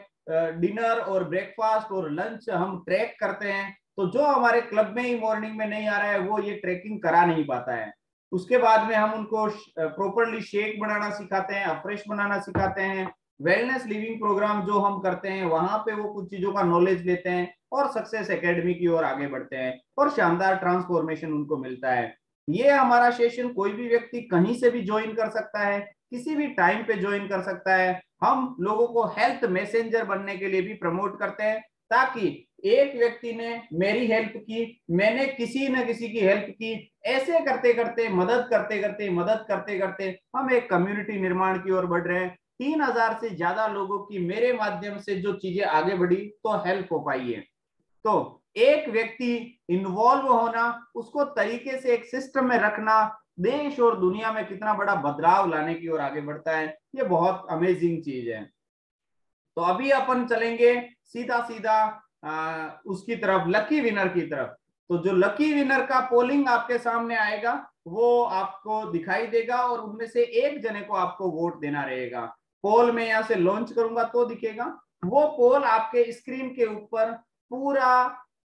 [SPEAKER 2] डिनर और ब्रेकफास्ट और लंच हम ट्रैक करते हैं। तो जो हमारे क्लब में ही मॉर्निंग में नहीं आ रहा है, वो ये ट्रैकिंग करा नहीं पाता है। उसके बाद में हम उनको प्रॉपरली शेक बनाना सिखाते हैं, अफ्रेश बनाना सिखाते हैं। वेलनेस लिविंग प्रोग्राम जो हम करते हैं, वहां पे वो कुछ चीजों का नॉलेज लेते हैं और सक्सेस एकेडमी की ओर आगे बढ़ते हैं, और शानदार ट्रांसफॉर्मेशन उनको मिलता है। ये हमारा सेशन कोई भी व्यक्ति कहीं से भी ज्वाइन कर सकता है, किसी भी टाइम पे ज्वाइन कर सकता है। हम लोगों को हेल्थ मैसेंजर बनने के लिए भी प्रमोट करते हैं, ताकि एक व्यक्ति ने मेरी हेल्प की, मैंने किसी न किसी की हेल्प की, ऐसे करते करते, मदद करते करते हम एक कम्युनिटी निर्माण की ओर बढ़ रहे हैं। 3000 से ज्यादा लोगों की मेरे माध्यम से जो चीजें आगे बढ़ी, तो हेल्प हो पाई है। तो एक व्यक्ति इन्वॉल्व होना, उसको तरीके से एक सिस्टम में रखना, देश और दुनिया में कितना बड़ा बदलाव लाने की ओर आगे बढ़ता है। ये बहुत अमेजिंग चीज है। तो अभी अपन चलेंगे सीधा सीधा उसकी तरफ, लकी विनर की तरफ। तो जो लकी विनर का पोलिंग आपके सामने आएगा, वो आपको दिखाई देगा, और उनमें से एक जने को आपको वोट देना रहेगा। पोल में यहां से लॉन्च करूंगा तो दिखेगा। वो पोल आपके स्क्रीन के ऊपर पूरा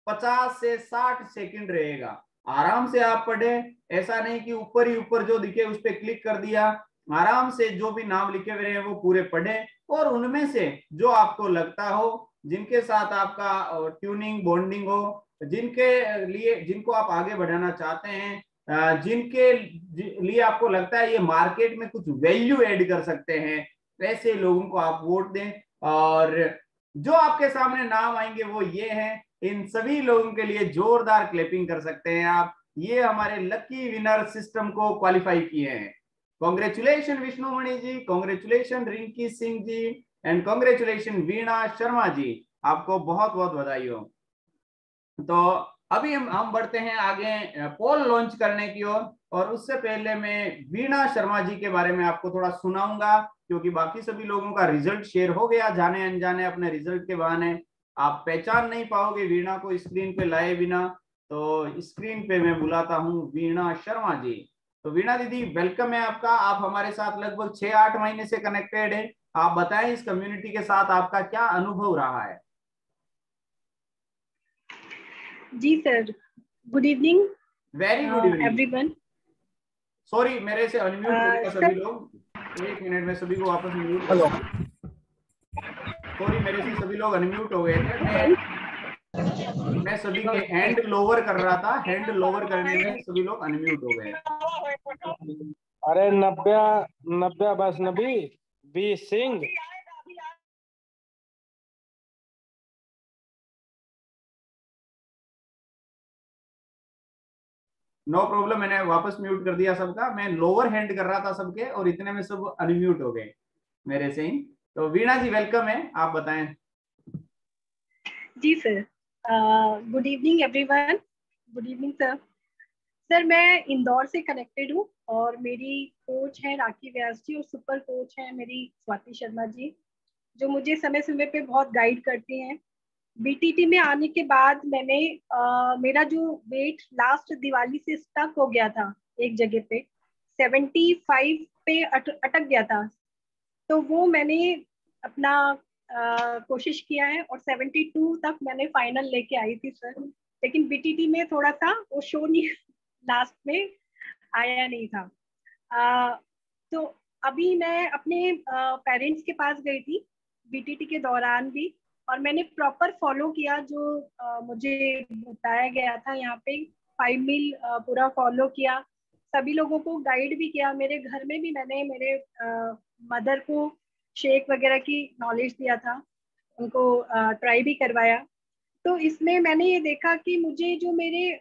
[SPEAKER 2] 50 से 60 सेकंड रहेगा। आराम से आप पढ़े, ऐसा नहीं कि ऊपर ही ऊपर जो दिखे उस पर क्लिक कर दिया। आराम से जो भी नाम लिखे हुए हैं वो पूरे पढ़े, और उनमें से जो आपको लगता हो, जिनके साथ आपका ट्यूनिंग, बॉन्डिंग हो, जिनके लिए, जिनको आप आगे बढ़ाना चाहते हैं, जिनके लिए आपको लगता है ये मार्केट में कुछ वैल्यू ऐड कर सकते हैं, ऐसे लोगों को आप वोट दें। और जो आपके सामने नाम आएंगे वो ये हैं। इन सभी लोगों के लिए जोरदार क्लैपिंग कर सकते हैं आप। ये हमारे लकी विनर सिस्टम को क्वालिफाई किए हैं। Congratulation Vishnumani ji, congratulation Rinki Singh ji, and congratulation Veena Sharma ji, आपको बहुत बहुत बधाई हो। तो अभी हम बढ़ते हैं आगे पोल लॉन्च करने की ओर, और उससे पहले मैं वीणा शर्मा जी के बारे में आपको थोड़ा सुनाऊंगा, क्योंकि बाकी सभी लोगों का रिजल्ट शेयर हो गया जाने अनजाने अपने रिजल्ट के बहाने। आप पहचान नहीं पाओगे वीणा को स्क्रीन पे लाए बिना, तो स्क्रीन पे मैं बुलाता हूँ वीणा शर्मा जी। तो वीणा दीदी, वेलकम है आपका। आप हमारे साथ लगभग 6-8 महीने से कनेक्टेड है, आप बताएं इस कम्युनिटी के साथ आपका क्या अनुभव रहा है।
[SPEAKER 12] जी sir, good evening.
[SPEAKER 2] Very good evening
[SPEAKER 12] everyone.
[SPEAKER 2] Sorry, मेरे से अनम्यूट हो गया सभी लोग, 1 मिनट में सभी को वापस म्यूट।
[SPEAKER 1] हेलो,
[SPEAKER 2] सॉरी, मेरे से सभी लोग अनम्यूट हो गए थे। मैं सभी के हैंड लोअर कर रहा था, हैंड लोअर करने में सभी लोग अनम्यूट हो गए।
[SPEAKER 13] अरे नब्बे बस नबी बी सिंह।
[SPEAKER 2] नो प्रॉब्लम, मैंने वापस म्यूट कर दिया सबका। मैं लोअर हैंड कर रहा था सबके और इतने में सब अनम्यूट हो गए मेरे से ही। तो वीणा जी वेलकम है, आप बताएं।
[SPEAKER 12] जी sir, good evening everyone. Good evening sir. Sir मैं इंदौर से कनेक्टेड हूँ और मेरी कोच है राखी व्यास जी और सुपर कोच है मेरी स्वाति शर्मा जी, जो मुझे समय समय पे बहुत गाइड करती हैं। बीटीटी में आने के बाद मैंने मेरा जो वेट लास्ट दिवाली से स्टक हो गया था एक जगह पे 75 पे अटक गया था, तो वो मैंने अपना कोशिश किया है और 72 तक मैंने फाइनल लेके आई थी सर। लेकिन बीटीटी में थोड़ा सा वो शो नहीं लास्ट में आया नहीं था। तो अभी मैं अपने पेरेंट्स के पास गई थी बीटीटी के दौरान भी, और मैंने प्रॉपर फॉलो किया जो मुझे बताया गया था यहाँ पे। 5 मील पूरा फॉलो किया, सभी लोगों को गाइड भी किया। मेरे घर में भी मैंने मेरे मदर को शेक वगैरह की नॉलेज दिया था, उनको ट्राई भी करवाया। तो इसमें मैंने ये देखा कि मुझे जो मेरे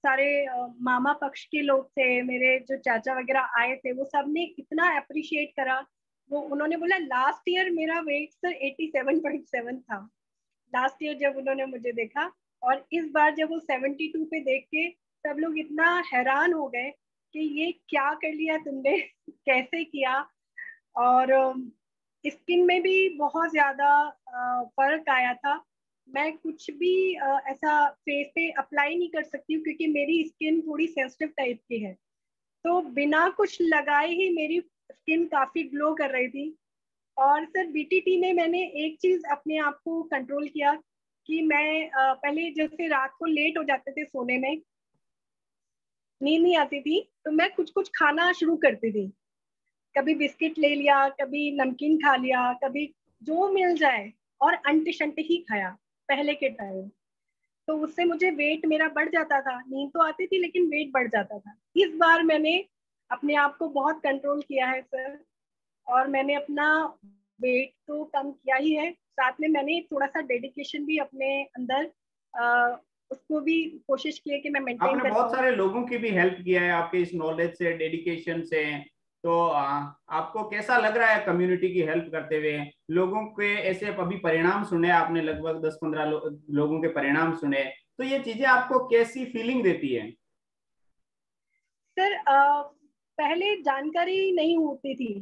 [SPEAKER 12] सारे मामा पक्ष के लोग थे, मेरे जो चाचा वगैरह आए थे, वो सब ने इतना अप्रिशिएट करा। वो उन्होंने बोला लास्ट ईयर मेरा वेट सर 87.7 था लास्ट ईयर जब उन्होंने मुझे देखा, और इस बार जब वो 72 पे देख के सब लोग इतना हैरान हो गए कि ये क्या कर लिया तुमने कैसे किया। और स्किन में भी बहुत ज्यादा फर्क आया था। मैं कुछ भी ऐसा फेस पे अप्लाई नहीं कर सकती हूँ क्योंकि मेरी स्किन थोड़ी सेंसिटिव टाइप की है, तो बिना कुछ लगाए ही मेरी स्किन काफी ग्लो कर रही थी। और सर बीटीटी में मैंने एक चीज अपने आप को कंट्रोल किया कि मैं पहले जैसे रात को लेट हो जाते थे सोने में, नींद नहीं आती थी, तो मैं कुछ कुछ खाना शुरू करती थी। कभी बिस्किट ले लिया, कभी नमकीन खा लिया, कभी जो मिल जाए, और अंट शंट ही खाया पहले के टाइम। तो उससे मुझे वेट मेरा बढ़ जाता था, नींद तो आती थी लेकिन वेट बढ़ जाता था। इस बार मैंने अपने आप को बहुत कंट्रोल किया है सर, और मैंने अपना वेट तो कम किया ही है, साथ में मैंने थोड़ा सा डेडिकेशन भी अपने अंदर उसको भी कोशिश की है कि मैं मेंटेन
[SPEAKER 2] आपने
[SPEAKER 12] कर
[SPEAKER 2] बहुत
[SPEAKER 12] पाऊं।
[SPEAKER 2] सारे लोगों की भी हेल्प किया है आपके इस नॉलेज से, डेडिकेशन से। तो आपको कैसा लग रहा है कम्युनिटी की हेल्प करते हुए? लोगों के ऐसे अभी परिणाम सुने आपने, लगभग 10-15 लोगों के परिणाम सुने, तो ये चीजें आपको कैसी फीलिंग देती है?
[SPEAKER 12] सर पहले जानकारी नहीं होती थी,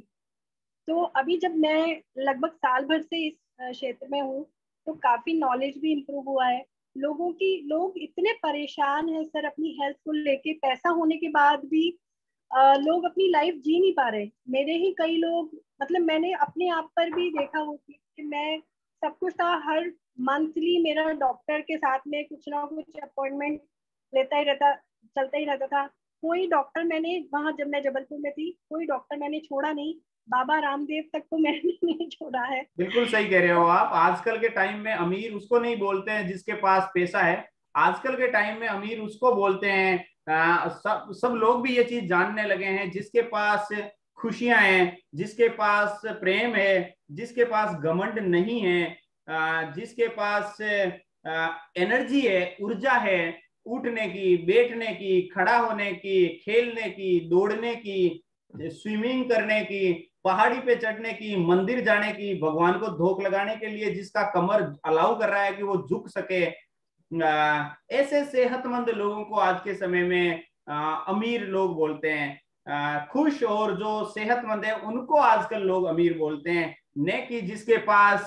[SPEAKER 12] तो अभी जब मैं लगभग साल भर से इस क्षेत्र में हूँ तो काफी नॉलेज भी इम्प्रूव हुआ है। लोग इतने परेशान हैं सर अपनी हेल्थ को लेके, पैसा होने के बाद भी लोग अपनी लाइफ जी नहीं पा रहे। मेरे ही कई लोग, मतलब मैंने अपने आप पर भी देखा हो कि मैं सब कुछ था, हर मंथली मेरा डॉक्टर के साथ में कुछ ना कुछ अपॉइंटमेंट चलता ही रहता था। कोई डॉक्टर मैंने वहां, जब मैं जबलपुर में थी, कोई डॉक्टर मैंने छोड़ा नहीं, बाबा रामदेव तक तो मैंने नहीं छोड़ा है।
[SPEAKER 2] बिल्कुल सही कह रहे हो आप। आजकल के टाइम में अमीर उसको नहीं बोलते हैं जिसके पास पैसा है, आजकल के टाइम में अमीर उसको बोलते हैं। सब लोग भी ये चीज जानने लगे हैं, जिसके पास खुशियां हैं, जिसके पास प्रेम है, जिसके पास घमंड नहीं है, जिसके पास एनर्जी है, ऊर्जा है, उठने की, बैठने की, खड़ा होने की, खेलने की, दौड़ने की, स्विमिंग करने की, पहाड़ी पे चढ़ने की, मंदिर जाने की, भगवान को धोख लगाने के लिए जिसका कमर अलाउ कर रहा है कि वो झुक सके, ऐसे सेहतमंद लोगों को आज के समय में अमीर लोग बोलते हैं। खुश और जो सेहतमंद है उनको आजकल लोग अमीर बोलते हैं, न कि जिसके पास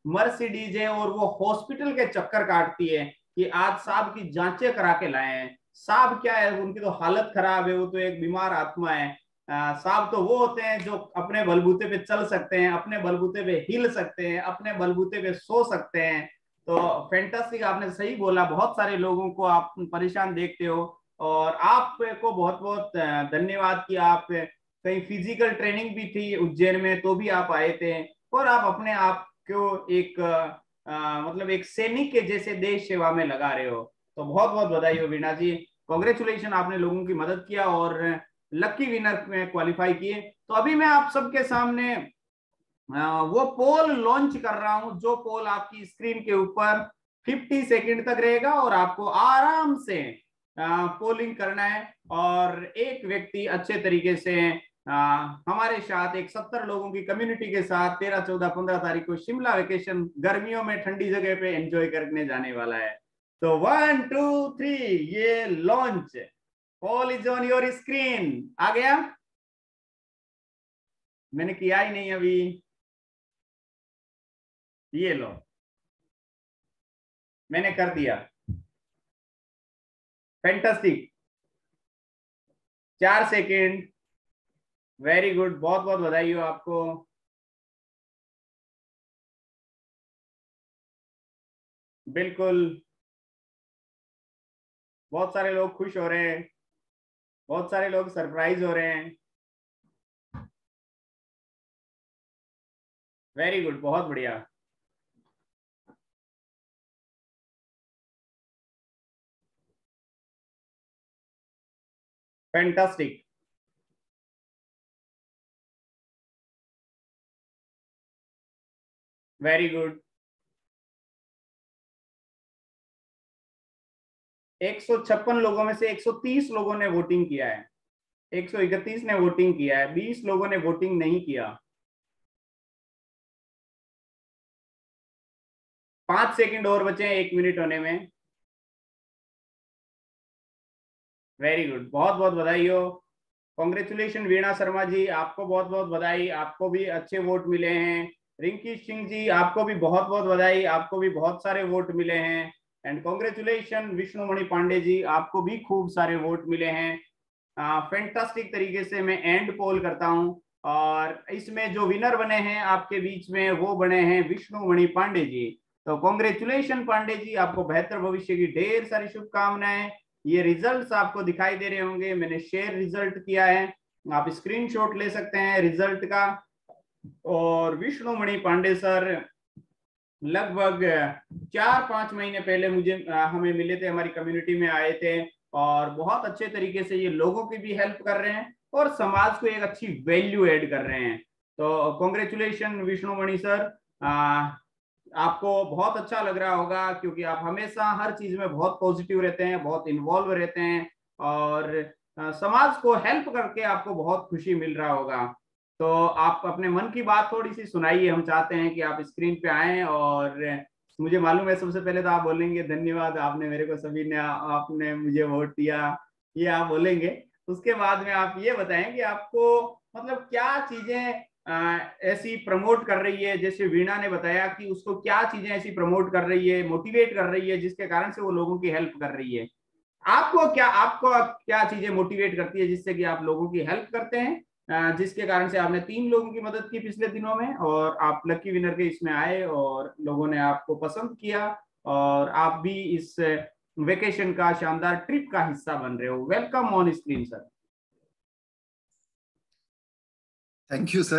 [SPEAKER 2] मर्सिडीज है और वो हॉस्पिटल के चक्कर काटती है कि आज साहब की जांचें करा के लाए हैं। साहब क्या है, उनकी तो हालत खराब है, वो तो एक बीमार आत्मा है। साहब तो वो होते हैं जो अपने बलबूते पे चल सकते हैं, अपने बलबूते पे हिल सकते हैं, अपने बलबूते पे सो सकते हैं। तो फैंटास्टिक, आपने सही बोला, बहुत सारे लोगों को आप परेशान देखते हो और आपको बहुत बहुत धन्यवाद कि आप कहीं फिजिकल ट्रेनिंग भी थी उज्जैन में तो भी आप आए थे और आप अपने आप को एक मतलब एक सैनिक के जैसे देश सेवा में लगा रहे हो। तो बहुत बहुत बधाई हो वीणा जी, कॉन्ग्रेचुलेशन, आपने लोगों की मदद किया और लकी विनर में क्वालिफाई किए। तो अभी मैं आप सबके सामने वो पोल लॉन्च कर रहा हूं, जो पोल आपकी स्क्रीन के ऊपर 50 सेकंड तक रहेगा और आपको आराम से पोलिंग करना है और एक व्यक्ति अच्छे तरीके से हमारे साथ एक 70 लोगों की कम्युनिटी के साथ 13, 14, 15 तारीख को शिमला वेकेशन गर्मियों में ठंडी जगह पे एंजॉय करने जाने वाला है। तो 1 2 3 ये launch, poll is on your screen. आ गया? मैंने किया ही नहीं अभी, ये लो मैंने कर दिया। फैंटास्टिक, 4 सेकेंड, वेरी गुड, बहुत बहुत बधाई हो आपको। बिल्कुल, बहुत सारे लोग खुश हो रहे हैं, बहुत सारे लोग सरप्राइज हो रहे हैं। वेरी गुड, बहुत बढ़िया। Fantastic, very good. 156 लोगों में से 130 लोगों ने वोटिंग किया है, 131 ने वोटिंग किया है, 20 लोगों ने वोटिंग नहीं किया। 5 सेकंड और बचे हैं 1 मिनट होने में। वेरी गुड, बहुत बहुत बधाई हो, कॉन्ग्रेचुलेशन वीणा शर्मा जी, आपको बहुत बहुत बधाई, आपको भी अच्छे वोट मिले हैं। रिंकी सिंह जी, आपको भी बहुत बहुत बधाई, आपको भी बहुत सारे वोट मिले हैं। एंड कॉन्ग्रेचुलेशन विष्णुमणि पांडे जी, आपको भी खूब सारे वोट मिले हैं। फैंटास्टिक तरीके से मैं एंड पोल करता हूं और इसमें जो विनर बने हैं आपके बीच में वो बने हैं विष्णुमणि पांडे जी। तो कॉन्ग्रेचुलेशन पांडे जी, आपको बेहतर भविष्य की ढेर सारी शुभकामनाएं। ये रिजल्ट्स आपको दिखाई दे रहे होंगे, मैंने शेयर रिजल्ट किया है, आप स्क्रीनशॉट ले सकते हैं रिजल्ट का। और विष्णुमणि पांडे सर लगभग 4-5 महीने पहले हमें मिले थे, हमारी कम्युनिटी में आए थे और बहुत अच्छे तरीके से ये लोगों की भी हेल्प कर रहे हैं और समाज को एक अच्छी वैल्यू ऐड कर रहे हैं। तो कॉन्ग्रेचुलेशन विष्णुमणि सर, आपको बहुत अच्छा लग रहा होगा क्योंकि आप हमेशा हर चीज में बहुत पॉजिटिव रहते हैं, बहुत इन्वॉल्व रहते हैं और समाज को हेल्प करके आपको बहुत खुशी मिल रहा होगा। तो आप अपने मन की बात थोड़ी सी सुनाइए, हम चाहते हैं कि आप स्क्रीन पे आए और मुझे मालूम है सबसे पहले तो आप बोलेंगे धन्यवाद आपने मेरे को, सभी ने आपने मुझे वोट दिया, ये आप बोलेंगे। उसके बाद में आप ये बताएं कि आपको मतलब क्या चीजें ऐसी प्रमोट कर रही है, जैसे वीणा ने बताया कि उसको क्या चीजें ऐसी प्रमोट कर रही है, मोटिवेट कर रही है जिसके कारण से वो लोगों की हेल्प कर रही है। आपको क्या चीजें मोटिवेट करती है जिससे कि आप लोगों की हेल्प करते हैं, जिसके कारण से आपने 3 लोगों की मदद की पिछले दिनों में और आप लकी विनर के इसमें आए और लोगों ने आपको पसंद किया और आप भी इस वेकेशन का शानदार ट्रिप का हिस्सा बन रहे हो। Welcome on screen sir.
[SPEAKER 1] Thank you sir.